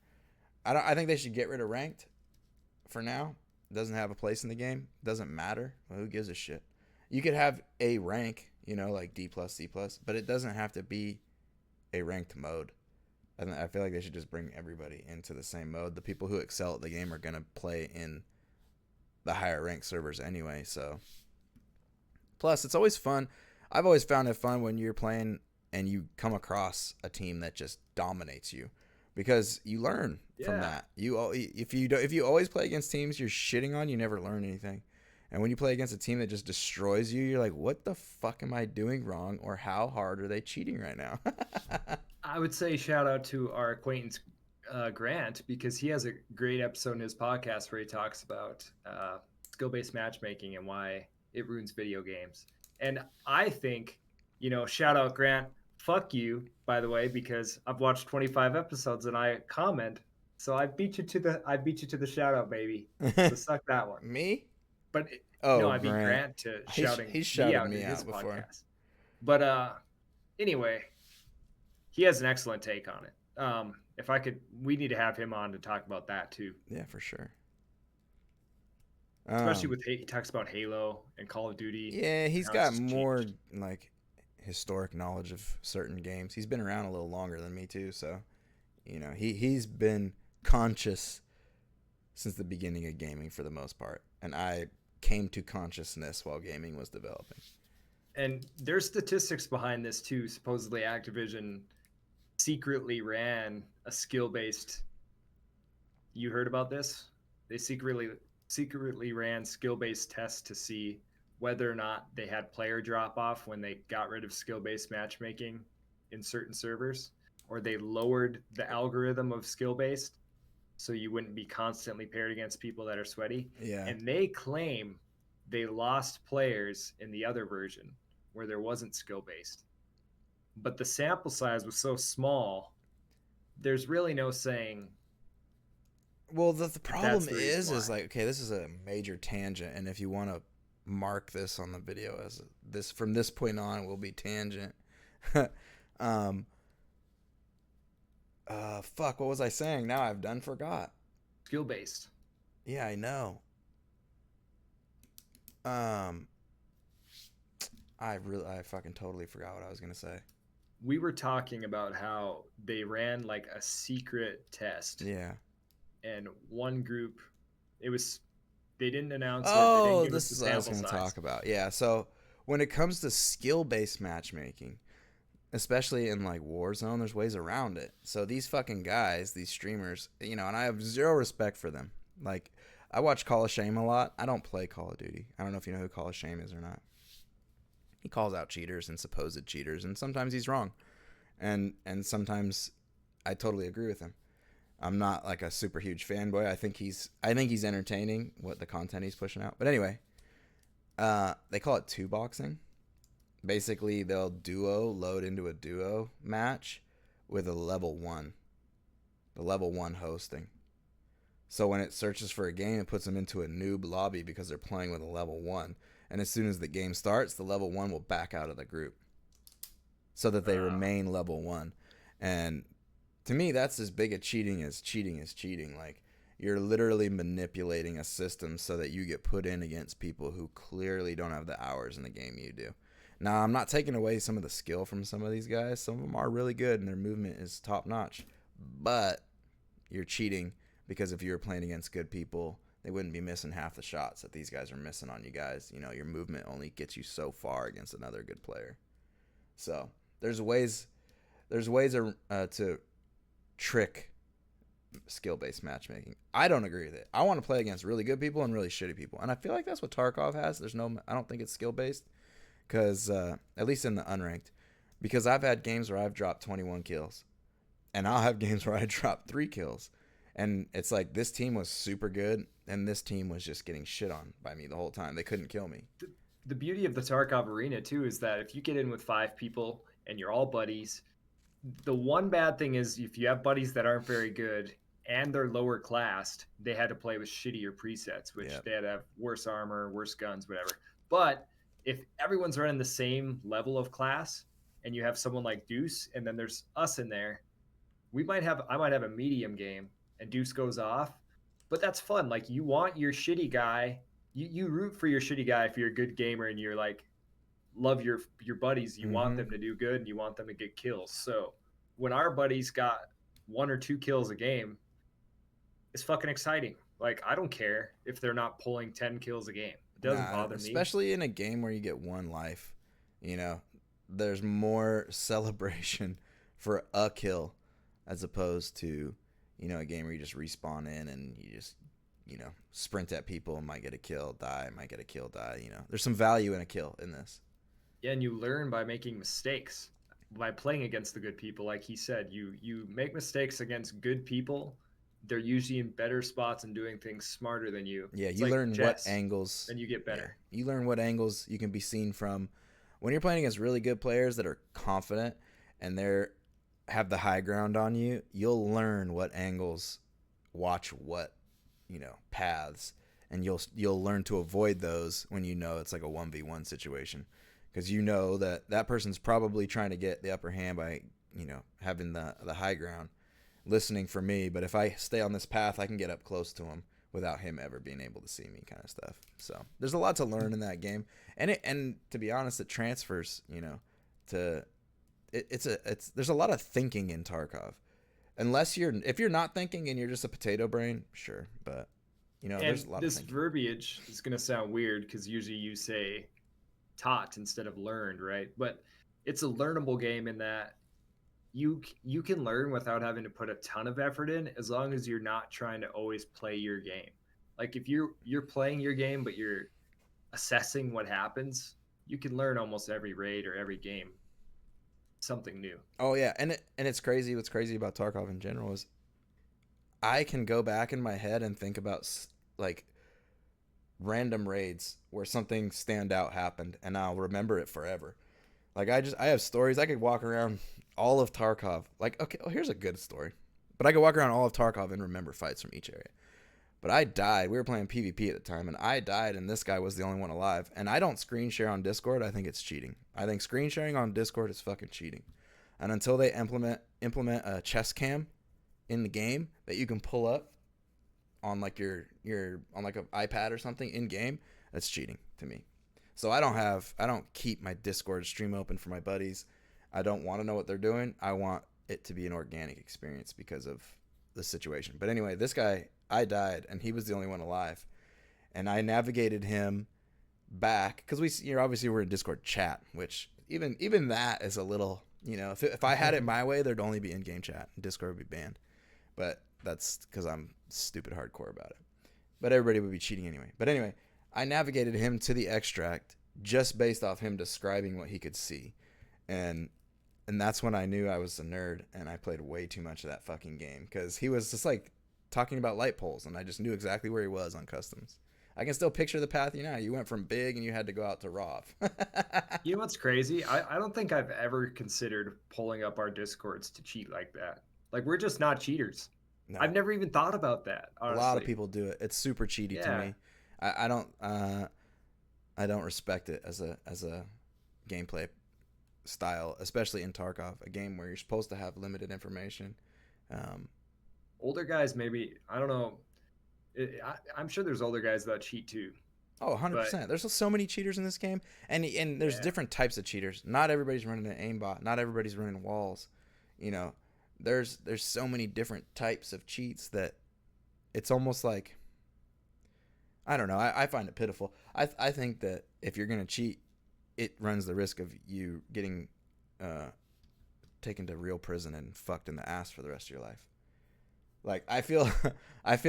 I think they should get rid of ranked for now. It doesn't have a place in the game. Doesn't matter. Well, who gives a shit? You could have a rank, you know, like D plus, C plus, but it doesn't have to be a ranked mode. I feel like they should just bring everybody into the same mode. The people who excel at the game are going to play in the higher ranked servers anyway. So, plus, it's always fun. I've always found it fun when you're playing and you come across a team that just dominates you, because you learn from that. If you always play against teams you're shitting on, you never learn anything. And when you play against a team that just destroys you, you're like, what the fuck am I doing wrong, or how hard are they cheating right now? I would say shout out to our acquaintance Grant, because he has a great episode in his podcast where he talks about skill-based matchmaking and why it ruins video games. And I think, shout out Grant. Fuck you, by the way, because I've watched 25 episodes and I comment. So I beat you to the shout out, baby. So suck that one. Me? But Oh, no, I beat Grant. Grant to shouting He's me shouted out me in his out before. podcast. But anyway, he has an excellent take on it. If I could, we need to have him on to talk about that too. Yeah, for sure. Especially with he talks about Halo and Call of Duty. Yeah, he's got more like historic knowledge of certain games. He's been around a little longer than me too, so he's been conscious since the beginning of gaming for the most part, and I came to consciousness while gaming was developing. And there's statistics behind this too. Supposedly Activision secretly ran a skill-based. You heard about this? They secretly ran skill-based tests to see whether or not they had player drop-off when they got rid of skill-based matchmaking in certain servers, or they lowered the algorithm of skill-based so you wouldn't be constantly paired against people that are sweaty. Yeah. And they claim they lost players in the other version where there wasn't skill-based. But the sample size was so small, there's really no saying. Well, the problem is like, okay, this is a major tangent, and if you want to mark this on the video as this, from this point on will be tangent. Fuck, what was I saying? Now I've done forgot. Skill-based. Yeah, I know. I fucking totally forgot what I was gonna say. We were talking about how they ran like a secret test, Yeah. and one group, it was they didn't announce it. They didn't Oh, give us this the is what I was sample gonna size. talk about. Yeah. So when it comes to skill-based matchmaking, especially in like Warzone, there's ways around it. So these fucking guys, these streamers, and I have zero respect for them. Like, I watch Call of Shame a lot. I don't play Call of Duty. I don't know if you know who Call of Shame is or not. He calls out cheaters and supposed cheaters, and sometimes he's wrong, and sometimes I totally agree with him. I'm not like a super huge fanboy. I think he's entertaining what the content he's pushing out. But anyway, they call it two boxing. Basically, they'll duo load into a duo match with a level one, the level one hosting. So when it searches for a game, it puts them into a noob lobby because they're playing with a level one. And as soon as the game starts, the level one will back out of the group so that they Uh, remain level one. And to me, that's as big a cheating as cheating is cheating. Like, you're literally manipulating a system so that you get put in against people who clearly don't have the hours in the game you do. Now, I'm not taking away some of the skill from some of these guys. Some of them are really good and their movement is top notch. But you're cheating because if you were playing against good people, they wouldn't be missing half the shots that these guys are missing on you guys. Your movement only gets you so far against another good player. So there's ways to trick skill-based matchmaking. I don't agree with it. I want to play against really good people and really shitty people, and I feel like that's what Tarkov has. I don't think it's skill-based because at least in the unranked, because I've had games where I've dropped 21 kills, and I'll have games where I drop 3 kills, and it's like this team was super good, and this team was just getting shit on by me the whole time. They couldn't kill me. the beauty of the Tarkov Arena too is that if you get in with 5 people and you're all buddies, the one bad thing is if you have buddies that aren't very good and they're lower classed, they had to play with shittier presets, which Yep. they had to have worse armor, worse guns, whatever. But if everyone's running the same level of class and you have someone like Deuce and then there's us in there, I might have a medium game and Deuce goes off, but that's fun. Like you want your shitty guy, you root for your shitty guy if you're a good gamer and you're like love your buddies. You want Mm-hmm. them to do good and you want them to get kills. So when our buddies got 1 or 2 kills a game, it's fucking exciting. Like I don't care if they're not pulling 10 kills a game. It doesn't Nah, bother me. especially in a game where you get one life, you know, there's more celebration for a kill as opposed to, a game where you just respawn in and you just, sprint at people and might get a kill, die, might get a kill, die. There's some value in a kill in this. Yeah, and you learn by making mistakes. By playing against the good people, like he said, you make mistakes against good people. They're usually in better spots and doing things smarter than you. Yeah, It's you like learn what chess, angles. and you get Yeah, better. you learn what angles you can be seen from when you're playing against really good players that are confident and they're have the high ground on you. You'll learn what angles, watch what, paths, and you'll learn to avoid those when it's like a 1v1 situation, because that person's probably trying to get the upper hand by having the high ground, listening for me. But if I stay on this path, I can get up close to him without him ever being able to see me, kind of stuff. So there's a lot to learn in that game, and to be honest, it transfers, to it's there's a lot of thinking in Tarkov. If you're not thinking and you're just a potato brain, sure, but there's And a lot of this thinking. verbiage is going to sound weird because usually you say taught instead of learned, right? But it's a learnable game in that you can learn without having to put a ton of effort in as long as you're not trying to always play your game. Like if you're playing your game but you're assessing what happens, you can learn almost every raid or every game something new. Oh yeah, and it's crazy. What's crazy about Tarkov in general is I can go back in my head and think about like random raids where something standout happened, and I'll remember it forever. Like I have stories. I could walk around all of Tarkov. Like, okay, well, here's a good story. But I could walk around all of Tarkov and remember fights from each area. But I died. We were playing PvP at the time, and I died, and this guy was the only one alive. And I don't screen share on Discord. I think it's cheating. I think screen sharing on Discord is fucking cheating. And until they implement a chest cam in the game that you can pull up on like your on like an iPad or something in game, that's cheating to me. So I don't keep my Discord stream open for my buddies. I don't want to know what they're doing. I want it to be an organic experience because of the situation. But anyway, this guy, I died, and he was the only one alive, and I navigated him back because obviously we're in Discord chat, which even that is a little, if I had it my way, there'd only be in-game chat and Discord would be banned. But that's because I'm stupid hardcore about it. But everybody would be cheating anyway. But anyway, I navigated him to the extract just based off him describing what he could see. And that's when I knew I was a nerd and I played way too much of that fucking game because he was just like talking about light poles and I just knew exactly where he was on customs. I can still picture the path you went from big and you had to go out to Rov. You know what's crazy? I don't think I've ever considered pulling up our Discords to cheat like that. Like, we're just not cheaters. No. I've never even thought about that, honestly. A lot of people do it. It's super cheaty to me. I don't respect it as a gameplay style, especially in Tarkov, a game where you're supposed to have limited information. Older guys, maybe, I don't know. I'm sure there's older guys that cheat too. Oh, 100%. There's so many cheaters in this game, and there's different types of cheaters. Not everybody's running an aimbot. Not everybody's running walls. There's so many different types of cheats that it's almost like, I don't know. I find it pitiful. I think that if you're gonna cheat, it runs the risk of you getting taken to real prison and fucked in the ass for the rest of your life. Like I feel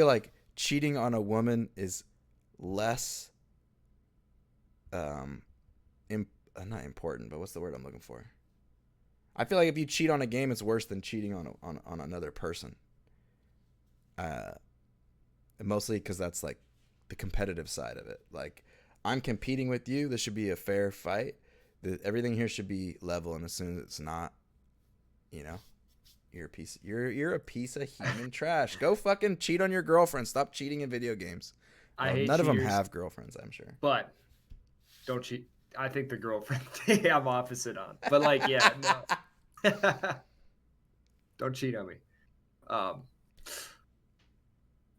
like cheating on a woman is less not important, but what's the word I'm looking for? I feel like if you cheat on a game, it's worse than cheating on another person. Mostly because that's like the competitive side of it. Like, I'm competing with you. This should be a fair fight. Everything here should be level, and as soon as it's not, you're a piece of human trash. Go fucking cheat on your girlfriend. Stop cheating in video games. None of them have girlfriends, I'm sure. But don't cheat. I think the girlfriend thing I'm opposite on. But like, yeah, no. Don't cheat on me.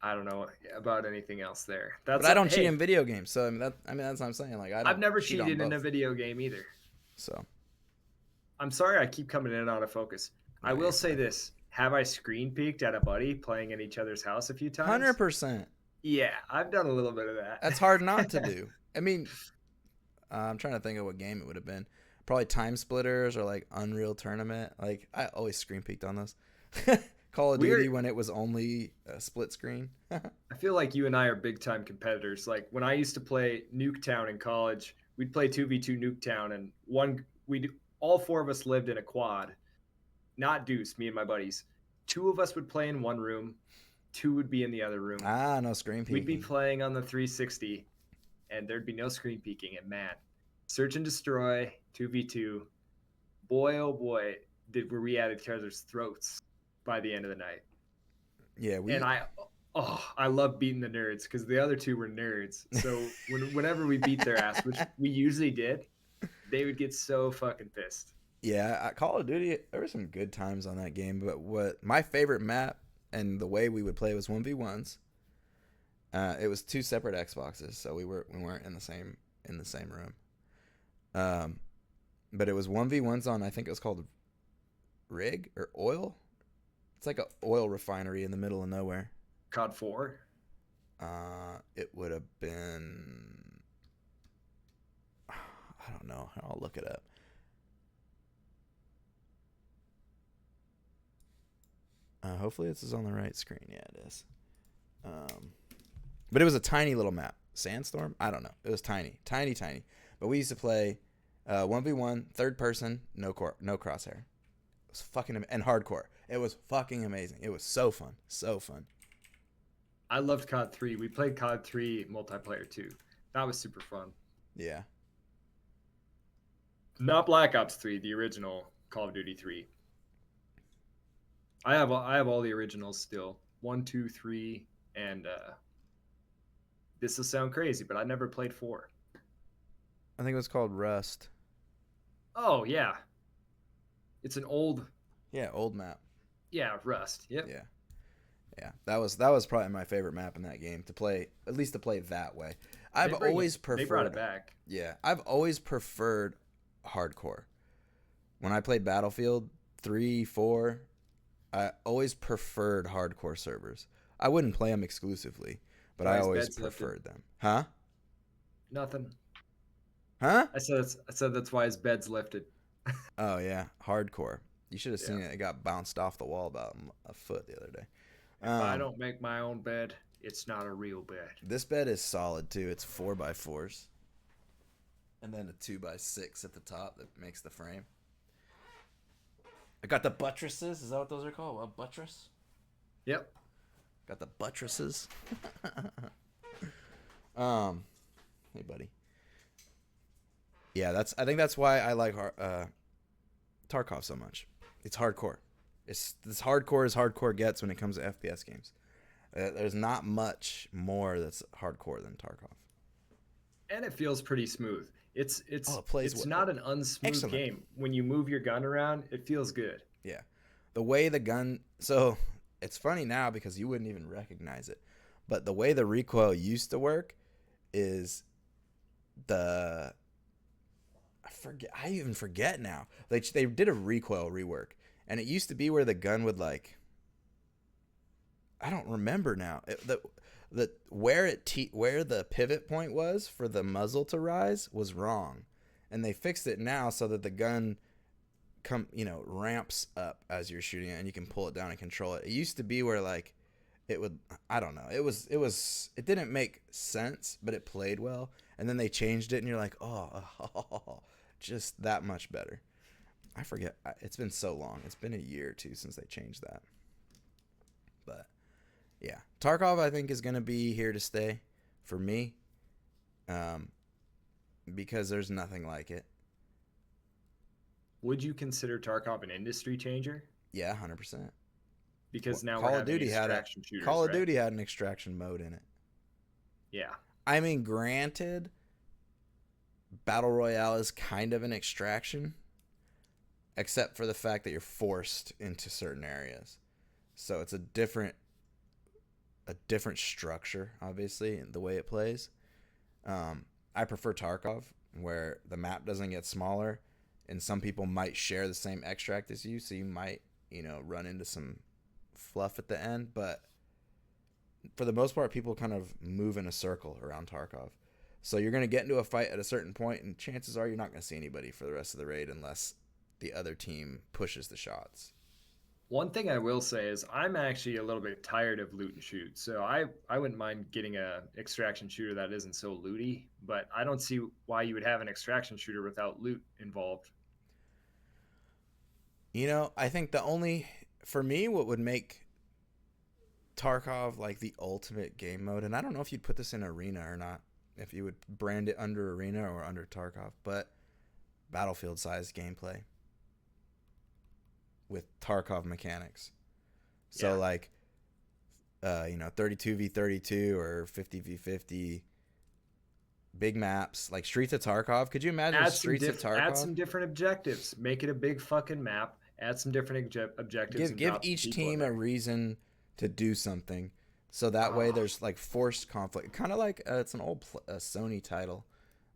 I don't know about anything else there. But I don't cheat in video games, so that's what I'm saying. Like, I've never cheated in a video game either. So I'm sorry I keep coming in out of focus. I will say this: have I screen peeked at a buddy playing in each other's house a few times? 100%. Yeah, I've done a little bit of that. That's hard not to do. I mean, I'm trying to think of what game it would have been. Probably Time Splitters or like Unreal Tournament. Like, I always screen peeked on those. Call of Duty when it was only a split screen. I feel like you and I are big time competitors. Like, when I used to play Nuketown in college, we'd play 2v2 Nuketown, and all four of us lived in a quad. Not deuce, me and my buddies. Two of us would play in one room, two would be in the other room. No screen peeking. We'd be playing on the 360, and there'd be no screen peeking. And man, search and destroy 2v2. Boy, oh boy, were we at each other's throats by the end of the night. Yeah, I love beating the nerds because the other two were nerds. So whenever we beat their ass, which we usually did, they would get so fucking pissed. Yeah, Call of Duty, there were some good times on that game, but what my favorite map and the way we would play was 1v1s. It was two separate Xboxes, so we weren't in the same room. But it was 1v1s on, I think it was called Rig or Oil. It's like an oil refinery in the middle of nowhere. COD 4? It would have been, I don't know. I'll look it up. Hopefully this is on the right screen. Yeah, it is. But it was a tiny little map. Sandstorm? I don't know. It was tiny. But we used to play 1v1, third person, no crosshair. It was fucking and hardcore. It was fucking amazing. It was so fun. So fun. I loved COD 3. We played COD 3 multiplayer too. That was super fun. Yeah. Not Black Ops 3, the original Call of Duty 3. I have all the originals still. 1, 2, 3, and this will sound crazy, but I never played 4. I think it was called Rust. Oh yeah. It's an old old map. Yeah, Rust. Yep. Yeah. Yeah, that was probably my favorite map in that game to play, at least to play that way. I've always They brought it preferred, back. yeah, I've always preferred hardcore. When I played Battlefield 3, 4, I always preferred hardcore servers. I wouldn't play them exclusively, but I Twice always beds lifted. preferred them. Huh? Nothing. Huh? I said that's why his bed's lifted. Oh yeah, hardcore. You should have Yeah. seen it. It got bounced off the wall about a foot the other day. If I don't make my own bed, it's not a real bed. This bed is solid too. It's 4x4s, and then a 2x6 at the top that makes the frame. I got the buttresses. Is that what those are called? A buttress? Yep. Got the buttresses. Hey buddy. Yeah, I think that's why I like Tarkov so much. It's hardcore. It's as hardcore as hardcore gets when it comes to FPS games. There's not much more that's hardcore than Tarkov. And it feels pretty smooth. It's Oh, it plays it's well. not an unsmooth Excellent. game. When you move your gun around, it feels good. Yeah. The way the gun. So it's funny now because you wouldn't even recognize it. But the way the recoil used to work is the. I even forget now. They did a recoil rework. And it used to be where the gun would like. I don't remember now. Where the pivot point was for the muzzle to rise was wrong, and they fixed it now so that the gun ramps up as you're shooting it, and you can pull it down and control it. It used to be where like it would, I don't know. It didn't make sense, but it played well, and then they changed it, and you're like, oh, just that much better. I forget. It's been so long. It's been a year or two since they changed that, but. Yeah, Tarkov I think is going to be here to stay for me, because there's nothing like it. Would you consider Tarkov an industry changer? Yeah, 100%. Because now Call we're of having Duty had extraction shooters, Call of right? Duty had an extraction mode in it. Yeah. I mean, granted, Battle Royale is kind of an extraction, except for the fact that you're forced into certain areas, so it's a different structure, obviously, the way it plays. I prefer Tarkov, where the map doesn't get smaller, and some people might share the same extract as you, so you might, run into some fluff at the end. But for the most part, people kind of move in a circle around Tarkov. So you're going to get into a fight at a certain point, and chances are you're not going to see anybody for the rest of the raid unless the other team pushes the shots. One thing I will say is I'm actually a little bit tired of loot and shoot. So I wouldn't mind getting a extraction shooter that isn't so looty, but I don't see why you would have an extraction shooter without loot involved. I think for me, what would make Tarkov like the ultimate game mode, and I don't know if you'd put this in Arena or not, if you would brand it under Arena or under Tarkov, but Battlefield sized gameplay with Tarkov mechanics. So Yeah. like 32v32 or 50v50, big maps like Streets of Tarkov. Could you imagine Streets of Tarkov? Add some different objectives. Make it a big fucking map. Add some different objectives. And Give drop some each people in team a there. reason to do something, so that way there's like forced conflict. Kind of like it's an old Sony title.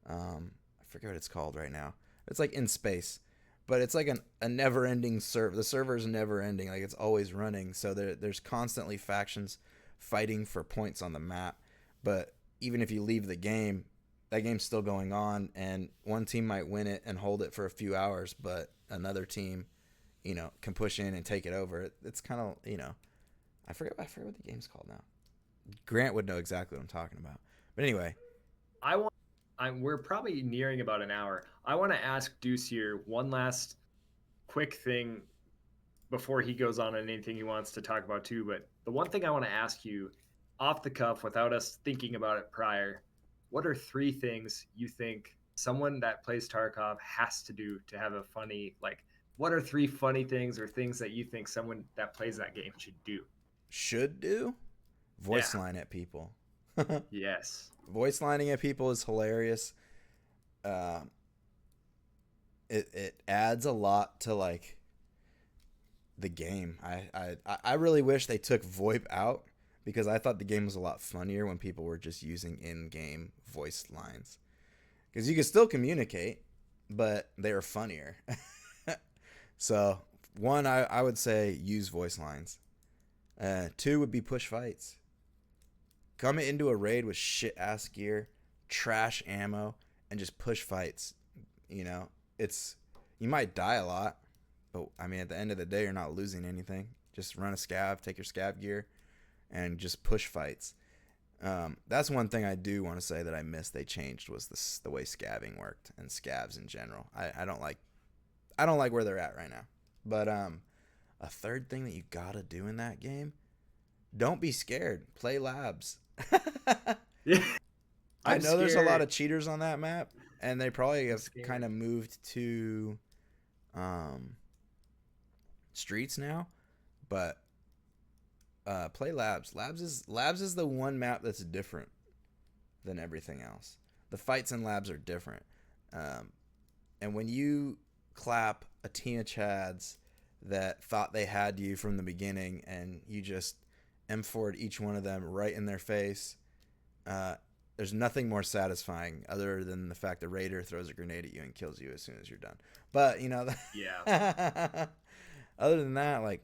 I forget what it's called right now. It's like In Space, but it's like a never-ending server. The server is never-ending, like it's always running. So there's constantly factions fighting for points on the map. But even if you leave the game, that game's still going on, and one team might win it and hold it for a few hours, but another team, can push in and take it over. It's kind of, I forget what the game's called now. Grant would know exactly what I'm talking about. But anyway, we're probably nearing about an hour. I want to ask Deuce here one last quick thing before he goes on anything he wants to talk about too. But the one thing I want to ask you off the cuff without us thinking about it prior, what are 3 things you think someone that plays Tarkov has to do to have a funny, like, what are 3 funny things or things that you think someone that plays that game should do? voice line at people. Yes. Voice lining at people is hilarious. It adds a lot to like the game. I really wish they took VoIP out because I thought the game was a lot funnier when people were just using in-game voice lines. Because you could still communicate, but they were funnier. So, one, I would say use voice lines. Two would be push fights. Come into a raid with shit-ass gear, trash ammo, and just push fights. You know, you might die a lot, but I mean, at the end of the day, you're not losing anything. Just run a scav, take your scav gear, and just push fights. That's one thing I do want to say that I missed. They changed was the way scavving worked and scavs in general. I don't like where they're at right now. But a third thing that you gotta do in that game, don't be scared. Play labs. Yeah. I I'm know there's a lot scared. of cheaters on that map, and they probably I'm have scared. kind of moved to streets now, but play labs. Labs is the one map that's different than everything else. The fights in labs are different, and when you clap a team of chads that thought they had you from the beginning, and you just M4'd each one of them right in their face, there's nothing more satisfying other than the fact the raider throws a grenade at you and kills you as soon as you're done. But Yeah. other than that, like,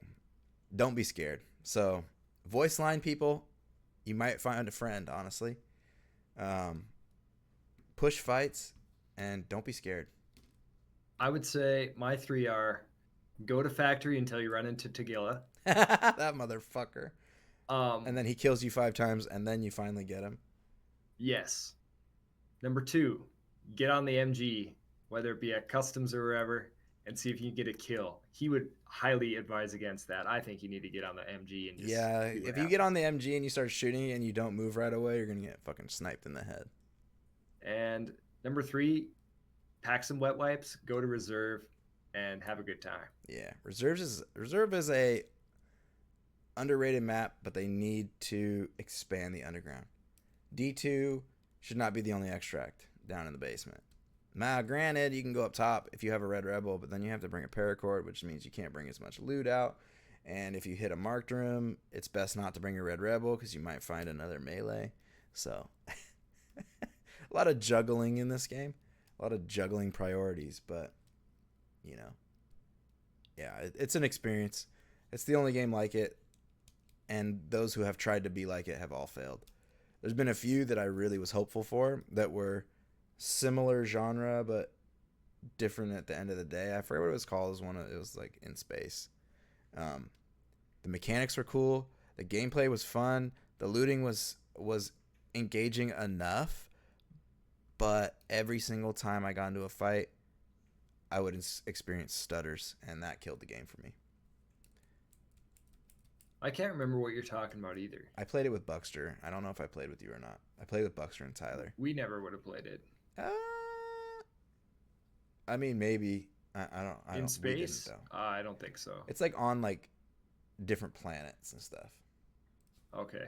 don't be scared. So, voice line people, you might find a friend, honestly. Push fights, and don't be scared. I would say my three are go to factory until you run into Tagilla. That motherfucker. And Um, then he kills you 5 times, and then you finally get him. yes. Number two, get on the MG, whether it be at customs or wherever, and see if you can get a kill. He would highly advise against that. I think you need to get on the MG and just Yeah, see what if you get on happens. the MG and you start shooting and you don't move right away, you're gonna get fucking sniped in the head. And number three, pack some wet wipes, go to reserve, and have a good time. Yeah, reserve is a underrated map, but they need to expand the underground. D2 should not be the only extract down in the basement. Now, granted, you can go up top if you have a red rebel, but then you have to bring a paracord, which means you can't bring as much loot out. And if you hit a marked room, it's best not to bring a red rebel because you might find another melee. So, a lot of juggling in this game, a lot of juggling priorities, but you know, yeah, it's an experience. It's the only game like it, and those who have tried to be like it have all failed. There's been a few that I really was hopeful for that were similar genre but different at the end of the day. I forget what it was called. It was like in space. Um, the mechanics were cool. The gameplay was fun. The looting was engaging enough, but every single time I got into a fight, I would experience stutters, and that killed the game for me. I can't remember what you're talking about either. I played it with Buckster. I don't know if I played with you or not. I played with Buckster and Tyler. We never would have played it. Uh, I mean, maybe. I don't. In We didn't space? though. I don't think so. It's like on like different planets and stuff. Okay.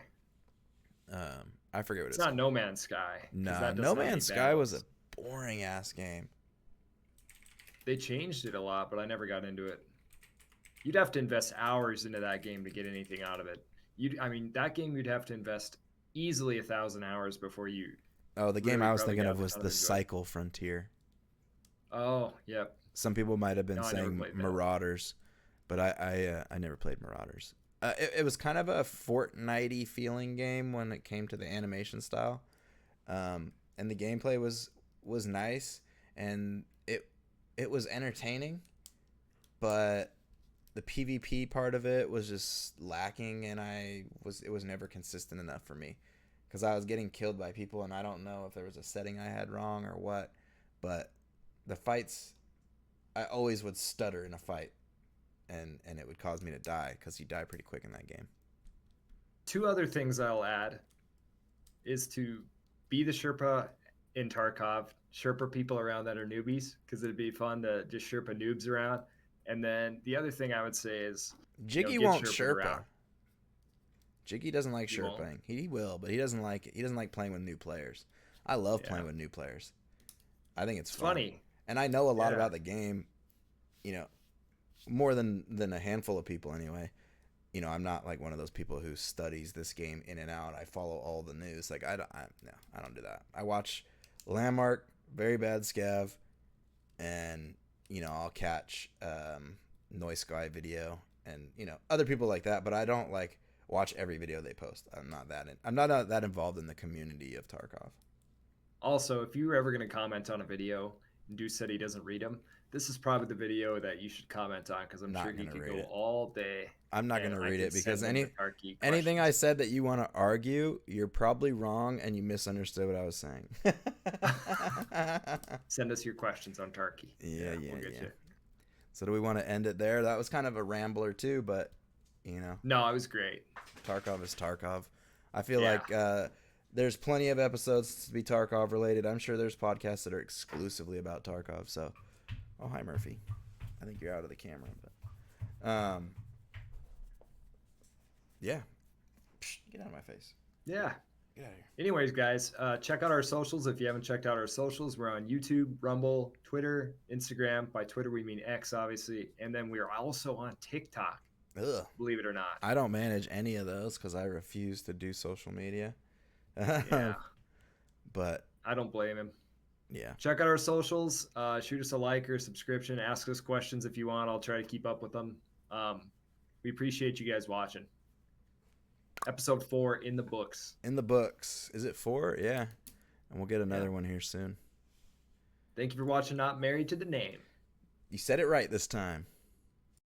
I forget what It's it's not called. No Man's Sky. Nah, That No doesn't have any Man's Sky was a battles. boring ass game. They changed it a lot, but I never got into it. You'd have to invest hours into that game to get anything out of it. I mean, that game you'd have to invest easily 1,000 hours before you Oh, the game really I was probably thinking get of a was ton the of enjoyment. Cycle Frontier. Oh, yep. Some people might have been No, I never saying played that. Marauders, but I never played Marauders. It was kind of a Fortnite-y feeling game when it came to the animation style, and the gameplay was nice, and it was entertaining, but the PvP part of it was just lacking, and it was never consistent enough for me because I was getting killed by people, and I don't know if there was a setting I had wrong or what, but the fights, I always would stutter in a fight, and it would cause me to die because you die pretty quick in that game. Two other things I'll add is to be the Sherpa in Tarkov, Sherpa people around that are newbies, because it'd be fun to just Sherpa noobs around. And then the other thing I would say is, Jiggy get won't Sherpa Sherpa. around. Jiggy doesn't like You won't? Sherpaing. He will, but he doesn't like playing with new players. I love Yeah. playing with new players. I think it's It's fun. funny. And I know a lot Yeah. about the game. You know, more than a handful of people anyway. You know, I'm not like one of those people who studies this game in and out. I follow all the news. Like no, I don't do that. I watch Landmark, very bad scav, and you know I'll catch Noise Sky video and you know other people like that. But I don't like watch every video they post. I'm not that involved in the community of Tarkov. Also, if you're ever going to comment on a video and Deuce said he doesn't read them, this is probably the video that you should comment on because I'm Not sure he gonna could read go it. all day. I'm not And gonna I read could it because send him the Tarky anything I questions. said that you want to argue, you're probably wrong and you misunderstood what I was saying. Send us your questions on Tarky. Yeah. We'll get you. So do we want to end it there? That was kind of a rambler too, but you know, No, it was great. Tarkov is Tarkov. I feel Yeah. like there's plenty of episodes to be Tarkov related. I'm sure there's podcasts that are exclusively about Tarkov. So, oh hi Murphy, I think you're out of the camera, but yeah, psh, get out of my face. Yeah. Get out of here. Anyways, guys, check out our socials. If you haven't checked out our socials, we're on YouTube, Rumble, Twitter, Instagram. By Twitter, we mean X, obviously. And then we are also on TikTok, Ugh. believe it or not. I don't manage any of those because I refuse to do social media. Yeah. But I don't blame him. yeah, Check out our socials. Shoot us a like or a subscription. Ask us questions if you want. I'll try to keep up with them. We appreciate you guys watching. Episode 4 in the books. in the books. Is it 4? Yeah. And we'll get another Yeah. one here soon. Thank you for watching Not Married to the Name. You said it right this time.